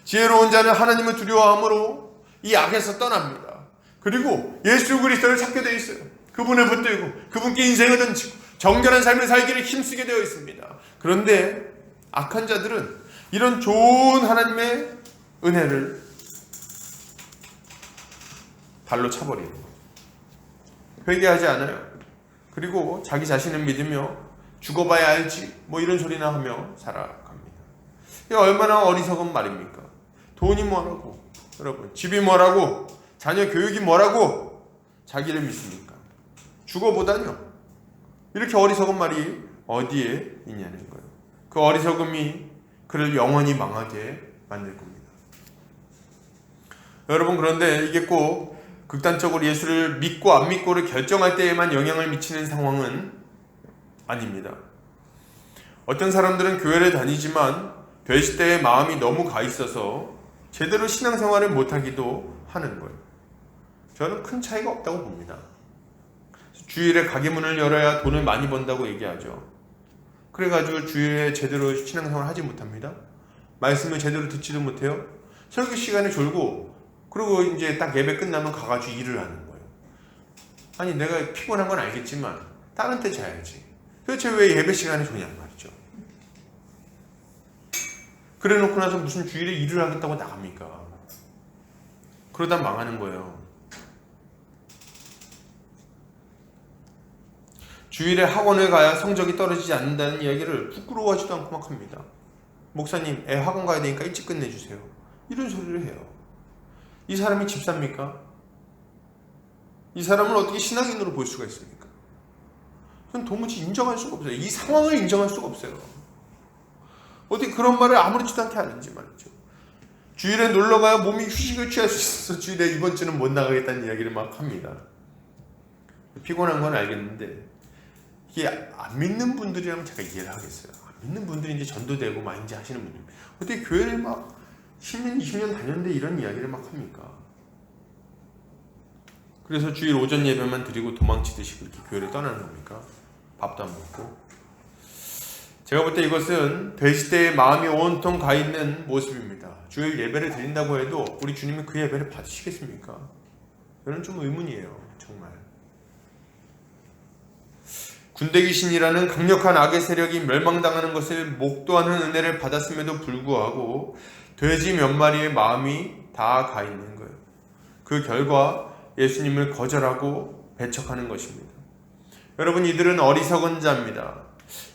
지혜로운 자는 하나님을 두려워함으로 이 악에서 떠납니다. 그리고 예수 그리스도를 찾게 되어 있어요. 그분을 붙들고 그분께 인생을 던지고 정결한 삶을 살기를 힘쓰게 되어 있습니다. 그런데 악한 자들은 이런 좋은 하나님의 은혜를 발로 차버리는 거예요. 회개하지 않아요. 그리고 자기 자신을 믿으며 죽어봐야 알지, 뭐 이런 소리나 하며 살아갑니다. 이게 얼마나 어리석은 말입니까? 돈이 뭐라고, 여러분, 집이 뭐라고, 자녀 교육이 뭐라고 자기를 믿습니까? 죽어보다뇨. 이렇게 어리석은 말이 어디에 있냐는 거예요. 그 어리석음이 그를 영원히 망하게 만들 겁니다. 여러분, 그런데 이게 꼭 극단적으로 예수를 믿고 안 믿고를 결정할 때에만 영향을 미치는 상황은 아닙니다. 어떤 사람들은 교회를 다니지만 별시대에 마음이 너무 가 있어서 제대로 신앙생활을 못하기도 하는 거예요. 저는 큰 차이가 없다고 봅니다. 주일에 가게문을 열어야 돈을 많이 번다고 얘기하죠. 그래가지고 주일에 제대로 신앙생활을 하지 못합니다. 말씀을 제대로 듣지도 못해요. 설교 시간에 졸고, 그리고 이제 딱 예배 끝나면 가가지고 일을 하는 거예요. 아니, 내가 피곤한 건 알겠지만 다른 때 자야지. 도대체 왜 예배 시간에 조냐는 말이죠. 그래 놓고 나서 무슨 주일에 일을 하겠다고 나갑니까? 그러다 망하는 거예요. 주일에 학원을 가야 성적이 떨어지지 않는다는 이야기를 부끄러워하지도 않고 막 합니다. 목사님, 애 학원 가야 되니까 일찍 끝내주세요. 이런 소리를 해요. 이 사람이 집사입니까? 이 사람을 어떻게 신앙인으로 볼 수가 있습니까? 저는 도무지 인정할 수가 없어요. 이 상황을 인정할 수가 없어요. 어떻게 그런 말을 아무렇지도 않게 하는지 말이죠. 주일에 놀러가야 몸이 휴식을 취할 수 있어서 주일에 이번 주는 못 나가겠다는 이야기를 막 합니다. 피곤한 건 알겠는데, 이게 안 믿는 분들이라면 제가 이해를 하겠어요. 안 믿는 분들이 이제 전도되고 막 이제 하시는 분들, 어떻게 교회를 막 10년, 20년 다녔는데 이런 이야기를 막 합니까? 그래서 주일 오전 예배만 드리고 도망치듯이 그렇게 교회를 떠나는 겁니까? 밥도 안 먹고. 제가 볼 때 이것은 별시대의 마음이 온통 가 있는 모습입니다. 주일 예배를 드린다고 해도 우리 주님이 그 예배를 받으시겠습니까? 저는 좀 의문이에요. 정말. 군대 귀신이라는 강력한 악의 세력이 멸망당하는 것을 목도하는 은혜를 받았음에도 불구하고 돼지 몇 마리의 마음이 다 가 있는 거예요. 그 결과 예수님을 거절하고 배척하는 것입니다. 여러분, 이들은 어리석은 자입니다.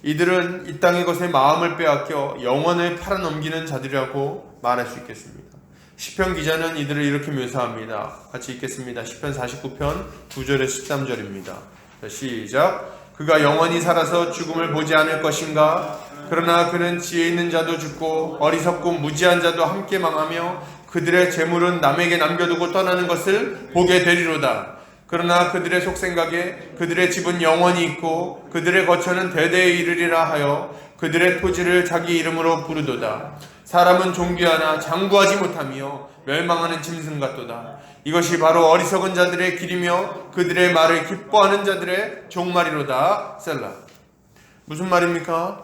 이들은 이 땅의 것에 마음을 빼앗겨 영혼을 팔아넘기는 자들이라고 말할 수 있겠습니다. 시편 기자는 이들을 이렇게 묘사합니다. 같이 읽겠습니다. 시편 49편 9절에서 13절입니다. 시작. 그가 영원히 살아서 죽음을 보지 않을 것인가? 그러나 그는 지혜 있는 자도 죽고 어리석고 무지한 자도 함께 망하며 그들의 재물은 남에게 남겨두고 떠나는 것을 보게 되리로다. 그러나 그들의 속생각에 그들의 집은 영원히 있고 그들의 거처는 대대에 이르리라 하여 그들의 토지를 자기 이름으로 부르도다. 사람은 존귀하나 장구하지 못하며 멸망하는 짐승 같도다. 이것이 바로 어리석은 자들의 길이며 그들의 말을 기뻐하는 자들의 종말이로다. 셀라. 무슨 말입니까?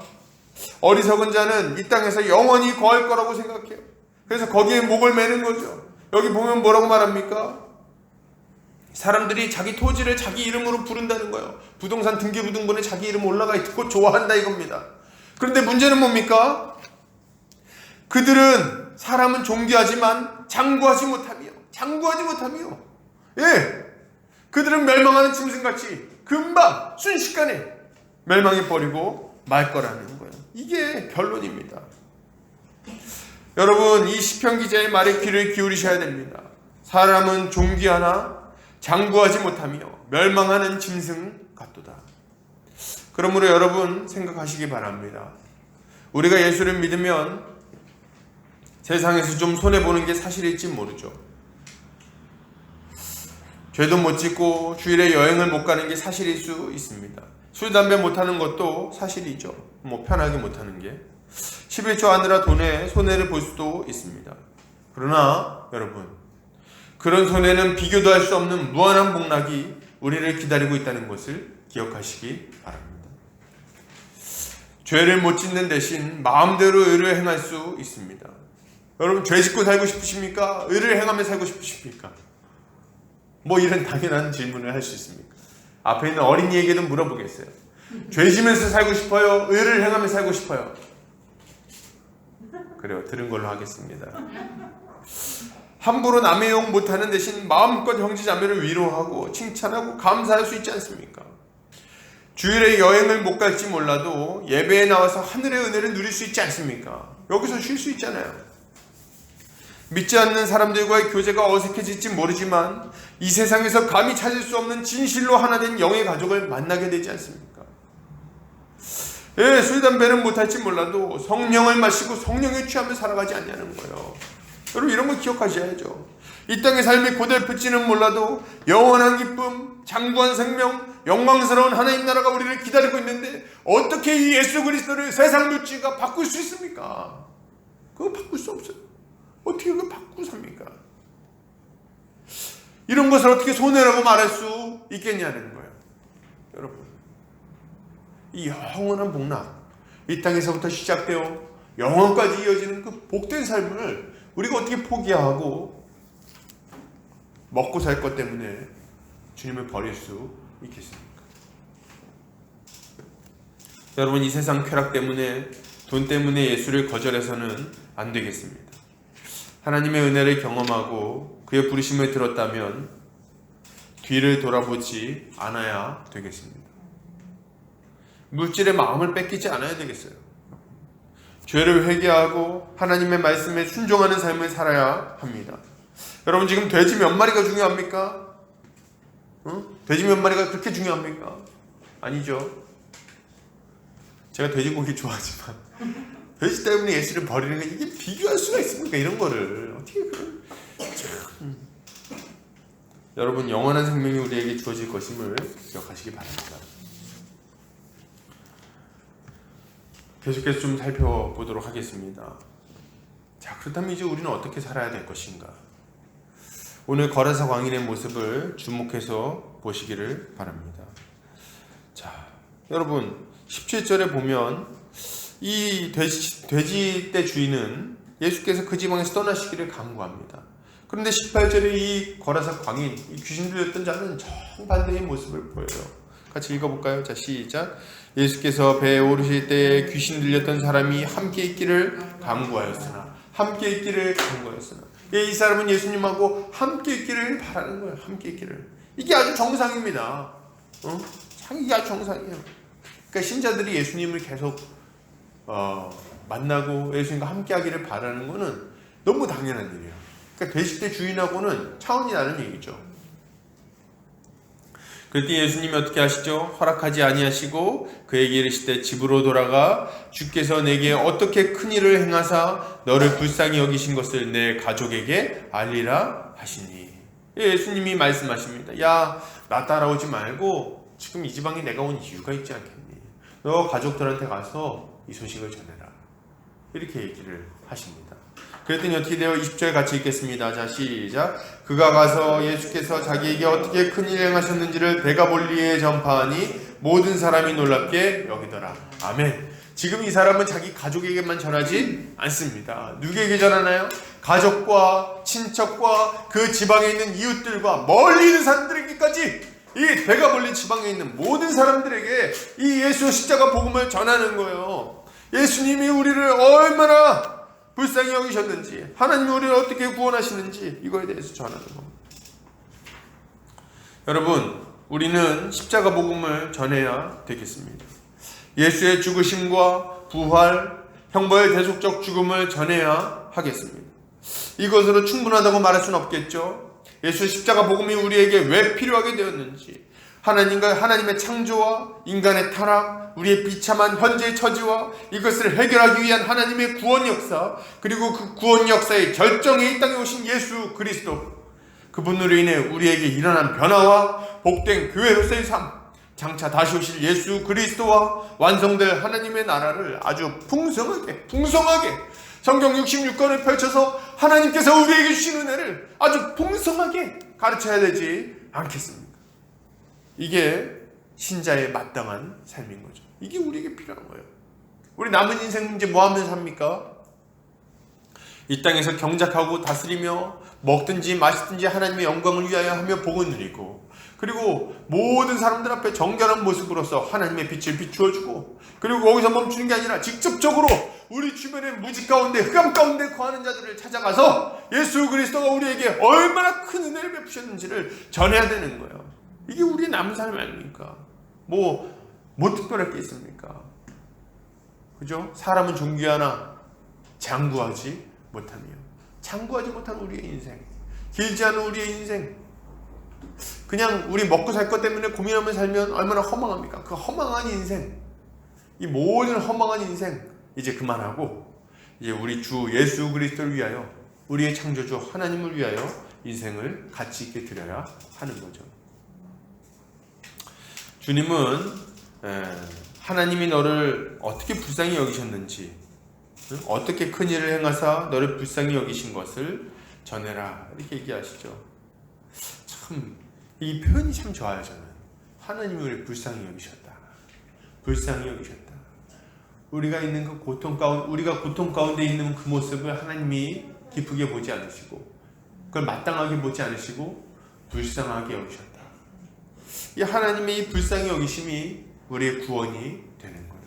어리석은 자는 이 땅에서 영원히 거할 거라고 생각해요. 그래서 거기에 목을 매는 거죠. 여기 보면 뭐라고 말합니까? 사람들이 자기 토지를 자기 이름으로 부른다는 거예요. 부동산 등기부등본에 자기 이름 올라가 있고 좋아한다 이겁니다. 그런데 문제는 뭡니까? 그들은 사람은 존귀하지만 장구하지 못하며 그들은 멸망하는 짐승같이 금방 순식간에 멸망해 버리고 말 거라는 거예요. 이게 결론입니다. 여러분, 이 시편 기자의 말에 귀를 기울이셔야 됩니다. 사람은 존귀하나 장구하지 못하며 멸망하는 짐승 같도다. 그러므로 여러분 생각하시기 바랍니다. 우리가 예수를 믿으면 세상에서 좀 손해보는 게 사실일지 모르죠. 죄도 못 짓고 주일에 여행을 못 가는 게 사실일 수 있습니다. 술, 담배 못하는 것도 사실이죠. 편하게 못하는 게. 11조 하느라 돈에 손해를 볼 수도 있습니다. 그러나 여러분, 그런 손해는 비교도 할 수 없는 무한한 복락이 우리를 기다리고 있다는 것을 기억하시기 바랍니다. 죄를 못 짓는 대신 마음대로 의를 행할 수 있습니다. 여러분, 죄 짓고 살고 싶으십니까? 의를 행하며 살고 싶으십니까? 이런 당연한 질문을 할 수 있습니까? 앞에 있는 어린이에게도 물어보겠어요. 죄 지면서 살고 싶어요? 의를 행하며 살고 싶어요? 그래요. 들은 걸로 하겠습니다. 함부로 남의 욕 못하는 대신 마음껏 형제 자매를 위로하고 칭찬하고 감사할 수 있지 않습니까? 주일에 여행을 못 갈지 몰라도 예배에 나와서 하늘의 은혜를 누릴 수 있지 않습니까? 여기서 쉴 수 있잖아요. 믿지 않는 사람들과의 교제가 어색해질지 모르지만 이 세상에서 감히 찾을 수 없는 진실로 하나 된 영의 가족을 만나게 되지 않습니까? 술, 담배는 못할지 몰라도 성령을 마시고 성령에 취하며 살아가지 않냐는 거예요. 여러분, 이런 걸 기억하셔야죠. 이 땅의 삶이 고달플지는 몰라도 영원한 기쁨, 장구한 생명, 영광스러운 하나님 나라가 우리를 기다리고 있는데 어떻게 이 예수 그리스도를 세상 물질과 바꿀 수 있습니까? 그거 바꿀 수 없어요. 어떻게 그걸 바꾸고 삽니까? 이런 것을 어떻게 손해라고 말할 수 있겠냐는 거예요. 여러분, 이 영원한 복락, 이 땅에서부터 시작되어 영원까지 이어지는 그 복된 삶을 우리가 어떻게 포기하고 먹고 살 것 때문에 주님을 버릴 수 있겠습니까? 여러분, 이 세상 쾌락 때문에, 돈 때문에 예수를 거절해서는 안 되겠습니다. 하나님의 은혜를 경험하고 그의 부르심을 들었다면 뒤를 돌아보지 않아야 되겠습니다. 물질의 마음을 뺏기지 않아야 되겠어요. 죄를 회개하고 하나님의 말씀에 순종하는 삶을 살아야 합니다. 여러분, 지금 돼지 몇 마리가 중요합니까? 돼지 몇 마리가 그렇게 중요합니까? 아니죠. 제가 돼지고기 좋아하지만 돼지 때문에 예수를 버리는 게 이게 비교할 수가 있습니까? 이런 거를 어떻게 그런 여러분, 영원한 생명이 우리에게 주어질 것임을 기억하시기 바랍니다. 계속해서 좀 살펴보도록 하겠습니다. 자, 그렇다면 이제 우리는 어떻게 살아야 될 것인가? 오늘 거라사 광인의 모습을 주목해서 보시기를 바랍니다. 자, 여러분, 17절에 보면 이 돼지떼 주인은 예수께서 그 지방에서 떠나시기를 간구합니다. 그런데 18절에 이 거라사 광인, 이 귀신 들렸던 자는 정반대의 모습을 보여요. 같이 읽어볼까요? 자, 시작. 예수께서 배에 오르실 때에 귀신 들렸던 사람이 함께 있기를 간구하였으나 이 사람은 예수님하고 함께 있기를 바라는 거예요. 함께 있기를. 이게 아주 정상입니다. 이게 아주 정상이에요. 그러니까 신자들이 예수님을 계속 만나고 예수님과 함께 하기를 바라는 거는 너무 당연한 일이에요. 그러니까 돼지떼 주인하고는 차원이 다른 얘기죠. 그때 예수님이 어떻게 하시죠? 허락하지 아니하시고 그에게 이르시되 집으로 돌아가 주께서 내게 어떻게 큰 일을 행하사 너를 불쌍히 여기신 것을 내 가족에게 알리라 하시니. 예수님이 말씀하십니다. 야, 나 따라오지 말고 지금 이 지방에 내가 온 이유가 있지 않겠니? 너 가족들한테 가서 이 소식을 전해라. 이렇게 얘기를 하십니다. 그랬더니 어떻게 돼요? 20절 같이 읽겠습니다. 자, 시작. 그가 가서 예수께서 자기에게 어떻게 큰 일을 행하셨는지를 데가볼리에 전파하니 모든 사람이 놀랍게 여기더라. 아멘. 지금 이 사람은 자기 가족에게만 전하지 않습니다. 누구에게 전하나요? 가족과 친척과 그 지방에 있는 이웃들과 멀리 있는 사람들에게까지, 이 데가볼리 지방에 있는 모든 사람들에게 이 예수 십자가 복음을 전하는 거예요. 예수님이 우리를 얼마나 불쌍히 여기셨는지, 하나님이 우리를 어떻게 구원하시는지 이거에 대해서 전하는 겁니다. 여러분, 우리는 십자가 복음을 전해야 되겠습니다. 예수의 죽으심과 부활, 형벌 대속적 죽음을 전해야 하겠습니다. 이것으로 충분하다고 말할 수는 없겠죠. 예수의 십자가 복음이 우리에게 왜 필요하게 되었는지, 하나님과 하나님의 창조와 인간의 타락, 우리의 비참한 현재의 처지와 이것을 해결하기 위한 하나님의 구원 역사, 그리고 그 구원 역사의 결정에 이 땅에 오신 예수 그리스도, 그분으로 인해 우리에게 일어난 변화와 복된 교회로서의 삶, 장차 다시 오실 예수 그리스도와 완성될 하나님의 나라를 아주 풍성하게 성경 66권을 펼쳐서 하나님께서 우리에게 주신 은혜를 아주 풍성하게 가르쳐야 되지 않겠습니까? 이게 신자의 마땅한 삶인 거죠. 이게 우리에게 필요한 거예요. 우리 남은 인생 이제 뭐 하면서 삽니까? 이 땅에서 경작하고 다스리며 먹든지 마시든지 하나님의 영광을 위하여 하며 복을 누리고, 그리고 모든 사람들 앞에 정결한 모습으로서 하나님의 빛을 비추어주고, 그리고 거기서 멈추는 게 아니라 직접적으로 우리 주변의 무지 가운데 흑암 가운데 거하는 자들을 찾아가서 예수 그리스도가 우리에게 얼마나 큰 은혜를 베푸셨는지를 전해야 되는 거예요. 이게 우리의 남은 삶 아닙니까? 뭐 특별할 게 있습니까? 그죠? 사람은 존귀하나 장구하지 못하며, 장구하지 못한 우리의 인생, 길지 않은 우리의 인생, 그냥 우리 먹고 살 것 때문에 고민하며 살면 얼마나 허망합니까? 그 허망한 인생, 이 모든 허망한 인생 이제 그만하고, 이제 우리 주 예수 그리스도를 위하여, 우리의 창조주 하나님을 위하여 인생을 가치 있게 드려야 하는 거죠. 주님은 하나님이 너를 어떻게 불쌍히 여기셨는지, 어떻게 큰 일을 행하사 너를 불쌍히 여기신 것을 전해라, 이렇게 얘기하시죠. 참 이 표현이 참 좋아요. 저는 하나님이 우리를 불쌍히 여기셨다, 불쌍히 여기셨다. 우리가 있는 그 고통 가운데, 우리가 고통 가운데 있는 그 모습을 하나님이 기쁘게 보지 않으시고, 그걸 마땅하게 보지 않으시고 불쌍하게 여기셨다. 이 하나님의 이 불쌍히 여기심이 우리의 구원이 되는 거예요.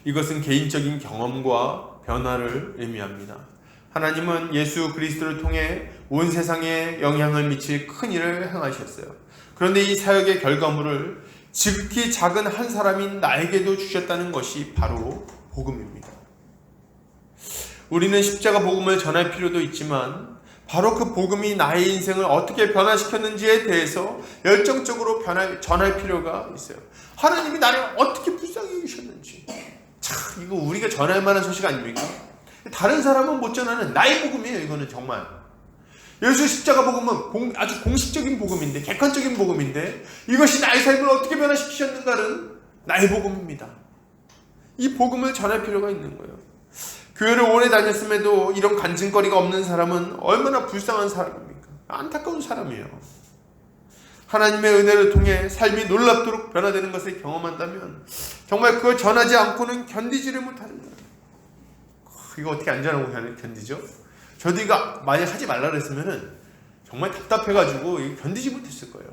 이것은 개인적인 경험과 변화를 의미합니다. 하나님은 예수 그리스도를 통해 온 세상에 영향을 미칠 큰 일을 행하셨어요. 그런데 이 사역의 결과물을 지극히 작은 한 사람인 나에게도 주셨다는 것이 바로 복음입니다. 우리는 십자가 복음을 전할 필요도 있지만, 바로 그 복음이 나의 인생을 어떻게 변화시켰는지에 대해서 열정적으로 전할 필요가 있어요. 하나님이 나를 어떻게 불쌍히 여기셨는지, 참 이거 우리가 전할 만한 소식 아닙니까? 다른 사람은 못 전하는 나의 복음이에요. 이거는 정말 예수 십자가 복음은 아주 공식적인 복음인데, 객관적인 복음인데, 이것이 나의 삶을 어떻게 변화시키셨는가는 나의 복음입니다. 이 복음을 전할 필요가 있는 거예요. 교회를 오래 다녔음에도 이런 간증거리가 없는 사람은 얼마나 불쌍한 사람입니까? 안타까운 사람이에요. 하나님의 은혜를 통해 삶이 놀랍도록 변화되는 것을 경험한다면 정말 그걸 전하지 않고는 견디지를 못하는 거예요. 이거 어떻게 안 전하고 견디죠? 저도 이거 만약 하지 말라 그랬으면 정말 답답해가지고 견디지 못했을 거예요.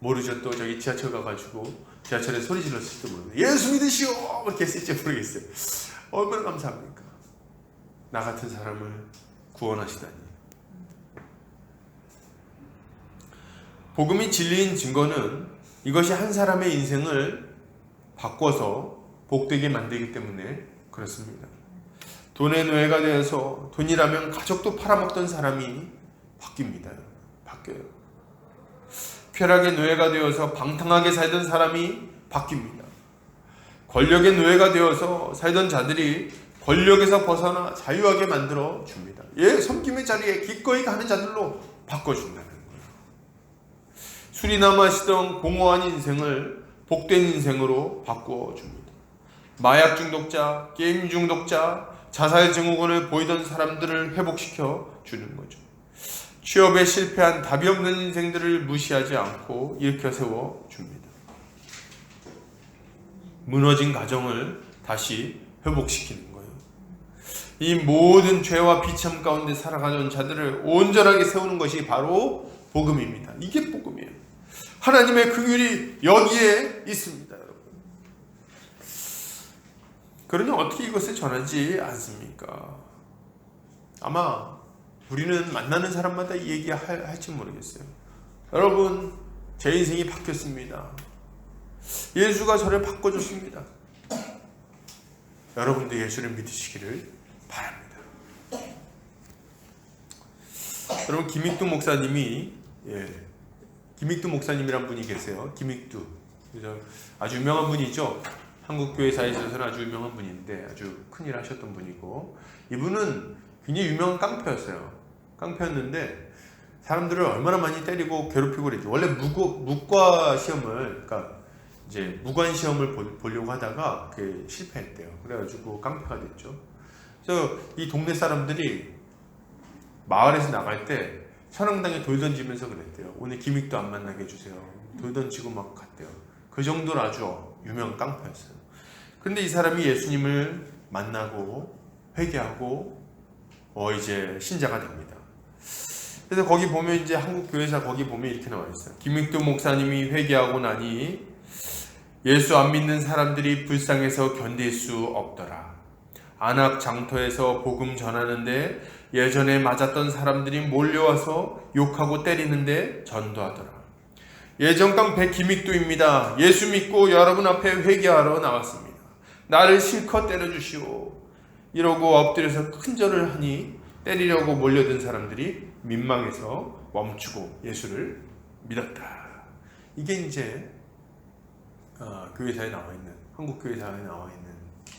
모르죠. 또 저기 지하철 가가지고 지하철에 소리 질렀을지도 모르겠어요. 예수 믿으시오! 이렇게 했을지 모르겠어요. 얼마나 감사합니까? 나 같은 사람을 구원하시다니. 복음이 진리인 증거는 이것이 한 사람의 인생을 바꿔서 복되게 만들기 때문에 그렇습니다. 돈의 노예가 되어서 돈이라면 가족도 팔아먹던 사람이 바뀝니다. 바뀌어요. 쾌락의 노예가 되어서 방탕하게 살던 사람이 바뀝니다. 권력의 노예가 되어서 살던 자들이 권력에서 벗어나 자유하게 만들어 줍니다. 섬김의 자리에 기꺼이 가는 자들로 바꿔준다는 거예요. 술이나 마시던 공허한 인생을 복된 인생으로 바꾸어 줍니다. 마약 중독자, 게임 중독자, 자살 증후군을 보이던 사람들을 회복시켜 주는 거죠. 취업에 실패한 답이 없는 인생들을 무시하지 않고 일으켜 세워 줍니다. 무너진 가정을 다시 회복시키는 거예요. 이 모든 죄와 비참 가운데 살아가는 자들을 온전하게 세우는 것이 바로 복음입니다. 이게 복음이에요. 하나님의 긍휼이 여기에 있습니다, 여러분. 그러니 어떻게 이것을 전하지 않습니까? 아마 우리는 만나는 사람마다 이 얘기 할지 모르겠어요. 여러분, 제 인생이 바뀌었습니다. 예수가 저를 바꿔줬습니다. 여러분도 예수를 믿으시기를 바랍니다. 여러분, 김익두 목사님이 김익두 목사님이란 분이 계세요. 김익두, 아주 유명한 분이죠. 한국교회사에 있어서는 아주 유명한 분인데 아주 큰일 하셨던 분이고, 이분은 굉장히 유명한 깡패였어요. 깡패였는데 사람들을 얼마나 많이 때리고 괴롭히고 그랬죠. 원래 무과 시험을, 그러니까 이제 무관 시험을 보려고 하다가 그게 실패했대요. 그래가지고 깡패가 됐죠. 그래서 이 동네 사람들이 마을에서 나갈 때 천왕당에 돌 던지면서 그랬대요. 오늘 김익도 안 만나게 해주세요. 돌 던지고 막 갔대요. 그 정도로 아주 유명한 깡패였어요. 그런데 이 사람이 예수님을 만나고 회개하고 이제 신자가 됩니다. 그래서 거기 보면 이제 한국교회사 거기 보면 이렇게 나와 있어요. 김익두 목사님이 회개하고 나니 예수 안 믿는 사람들이 불쌍해서 견딜 수 없더라. 안악 장터에서 복음 전하는데 예전에 맞았던 사람들이 몰려와서 욕하고 때리는데 전도하더라. 예전 깡패 김익두입니다. 예수 믿고 여러분 앞에 회개하러 나왔습니다. 나를 실컷 때려주시오. 이러고 엎드려서 큰절을 하니 때리려고 몰려든 사람들이 민망해서 멈추고 예수를 믿었다. 이게 이제 교회사에 나와 있는, 한국 교회사에 나와 있는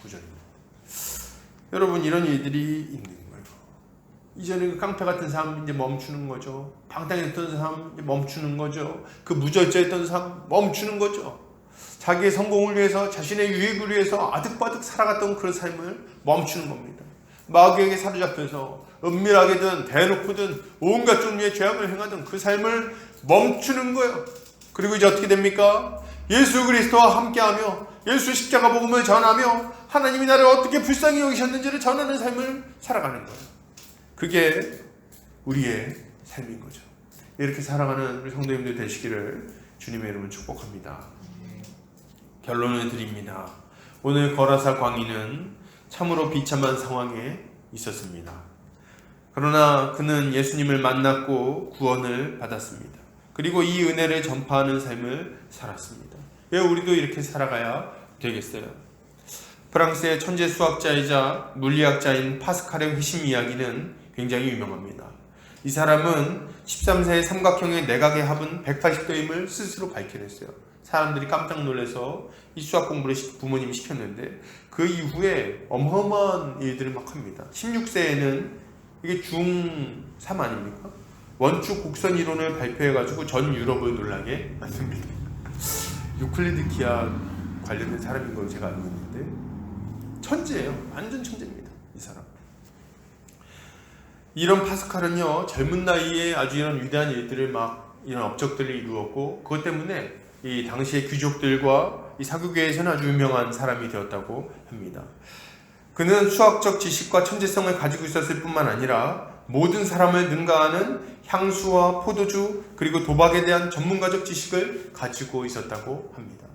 구절입니다. 여러분, 이런 일들이 있는 거예요. 이전에 그 깡패 같은 사람 이제 멈추는 거죠. 방탕했던 사람 이제 멈추는 거죠. 그 무절제했던 사람 멈추는 거죠. 자기의 성공을 위해서, 자신의 유익을 위해서 아득바득 살아갔던 그런 삶을 멈추는 겁니다. 마귀에게 사로잡혀서 은밀하게든 대놓고든 온갖 종류의 죄악을 행하던 그 삶을 멈추는 거예요. 그리고 이제 어떻게 됩니까? 예수 그리스도와 함께하며 예수 십자가 복음을 전하며 하나님이 나를 어떻게 불쌍히 여기셨는지를 전하는 삶을 살아가는 거예요. 그게 우리의 삶인 거죠. 이렇게 살아가는 우리 성도님들 되시기를 주님의 이름으로 축복합니다. 결론을 드립니다. 오늘 거라사 광인은 참으로 비참한 상황에 있었습니다. 그러나 그는 예수님을 만났고 구원을 받았습니다. 그리고 이 은혜를 전파하는 삶을 살았습니다. 왜 우리도 이렇게 살아가야 되겠어요? 프랑스의 천재 수학자이자 물리학자인 파스칼의 회심 이야기는 굉장히 유명합니다. 이 사람은 13세의 삼각형의 내각의 합은 180도임을 스스로 밝혀냈어요. 사람들이 깜짝 놀라서 이 수학 공부를 부모님이 시켰는데 그 이후에 어마어마한 일들을 막 합니다. 16세에는 이게 중3 아닙니까? 원축 곡선 이론을 발표해가지고 전 유럽을 놀라게 만듭니다. 유클리드 기하 관련된 사람인 걸로 제가 알고 있는데 천재예요. 완전 천재입니다. 이 사람. 이런 파스칼은요, 젊은 나이에 아주 이런 위대한 일들을 막 이런 업적들을 이루었고, 그것 때문에 이 당시의 귀족들과 이 사교계에서는 아주 유명한 사람이 되었다고 합니다. 그는 수학적 지식과 천재성을 가지고 있었을 뿐만 아니라 모든 사람을 능가하는 향수와 포도주 그리고 도박에 대한 전문가적 지식을 가지고 있었다고 합니다.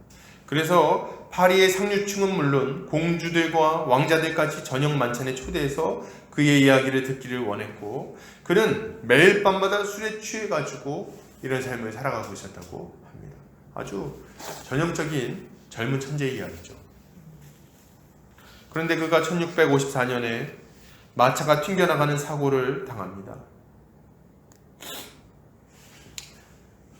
그래서 파리의 상류층은 물론 공주들과 왕자들까지 저녁 만찬에 초대해서 그의 이야기를 듣기를 원했고, 그는 매일 밤마다 술에 취해가지고 이런 삶을 살아가고 있었다고 합니다. 아주 전형적인 젊은 천재의 이야기죠. 그런데 그가 1654년에 마차가 튕겨나가는 사고를 당합니다.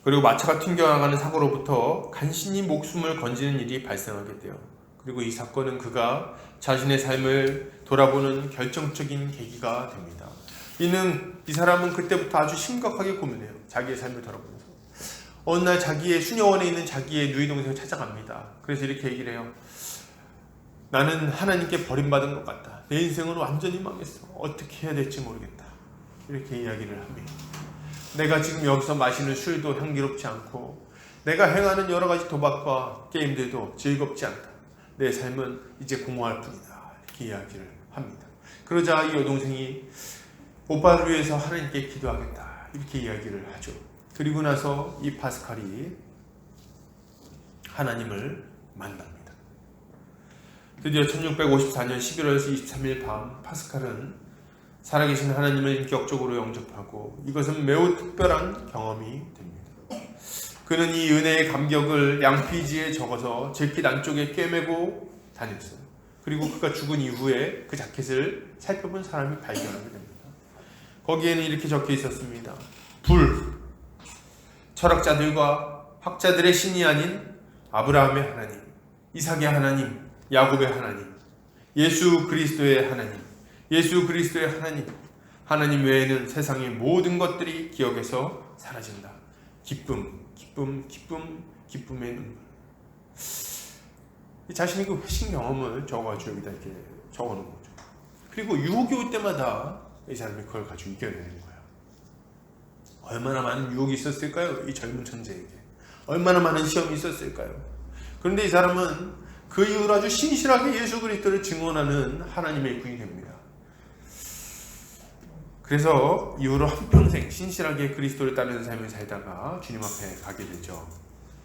그리고 마차가 튕겨나가는 사고로부터 간신히 목숨을 건지는 일이 발생하게 돼요. 그리고 이 사건은 그가 자신의 삶을 돌아보는 결정적인 계기가 됩니다. 이 사람은 그때부터 아주 심각하게 고민해요. 자기의 삶을 돌아보면서. 어느 날 자기의 수녀원에 있는 자기의 누이 동생을 찾아갑니다. 그래서 이렇게 얘기를 해요. 나는 하나님께 버림받은 것 같다. 내 인생은 완전히 망했어. 어떻게 해야 될지 모르겠다. 이렇게 이야기를 합니다. 내가 지금 여기서 마시는 술도 향기롭지 않고 내가 행하는 여러 가지 도박과 게임들도 즐겁지 않다. 내 삶은 이제 공허할 뿐이다. 이렇게 이야기를 합니다. 그러자 이 여동생이 오빠를 위해서 하나님께 기도하겠다. 이렇게 이야기를 하죠. 그리고 나서 이 파스칼이 하나님을 만납니다. 드디어 1654년 11월 23일 밤 파스칼은 살아계신 하나님을 인격적으로 영접하고 이것은 매우 특별한 경험이 됩니다. 그는 이 은혜의 감격을 양피지에 적어서 재킷 안쪽에 꿰매고 다녔어요. 그리고 그가 죽은 이후에 그 자켓을 살펴본 사람이 발견하게 됩니다. 거기에는 이렇게 적혀 있었습니다. 불, 철학자들과 학자들의 신이 아닌 아브라함의 하나님, 이삭의 하나님, 야곱의 하나님, 예수 그리스도의 하나님, 예수 그리스도의 하나님, 하나님 외에는 세상의 모든 것들이 기억에서 사라진다. 기쁨, 기쁨, 기쁨, 기쁨의 눈물. 자신의 그 회심 경험을 적어가지고 여기다 이렇게 적어놓은 거죠. 그리고 유혹이 올 때마다 이 사람이 그걸 가지고 이겨내는 거예요. 얼마나 많은 유혹이 있었을까요? 이 젊은 천재에게. 얼마나 많은 시험이 있었을까요? 그런데 이 사람은 그 이후로 아주 신실하게 예수 그리스도를 증언하는 하나님의 군이 됩니다. 그래서 이후로 한평생 신실하게 그리스도를 따르는 삶을 살다가 주님 앞에 가게 되죠.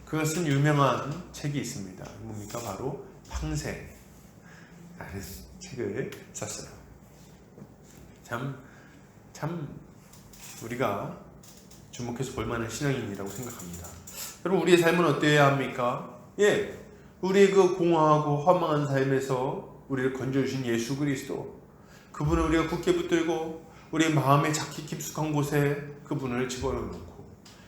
그것은 유명한 책이 있습니다. 뭡니까? 바로 평생 라는 책을 썼어요. 참 우리가 주목해서 볼만한 신앙인이라고 생각합니다. 여러분, 우리의 삶은 어때야 합니까? 우리의 그 공허하고 허망한 삶에서 우리를 건져주신 예수 그리스도, 그분을 우리가 굳게 붙들고 우리의 마음에 작게 깊숙한 곳에 그분을 집어넣고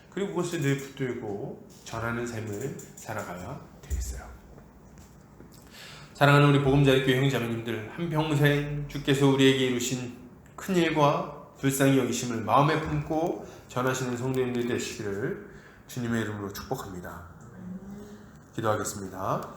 그리고 그것을 늘 붙들고 전하는 삶을 살아가야 되겠어요. 사랑하는 우리 보금자리 교회 형제자매님들, 한평생 주께서 우리에게 이루신 큰일과 불쌍히 여기심을 마음에 품고 전하시는 성도님들 되시기를 주님의 이름으로 축복합니다. 기도하겠습니다.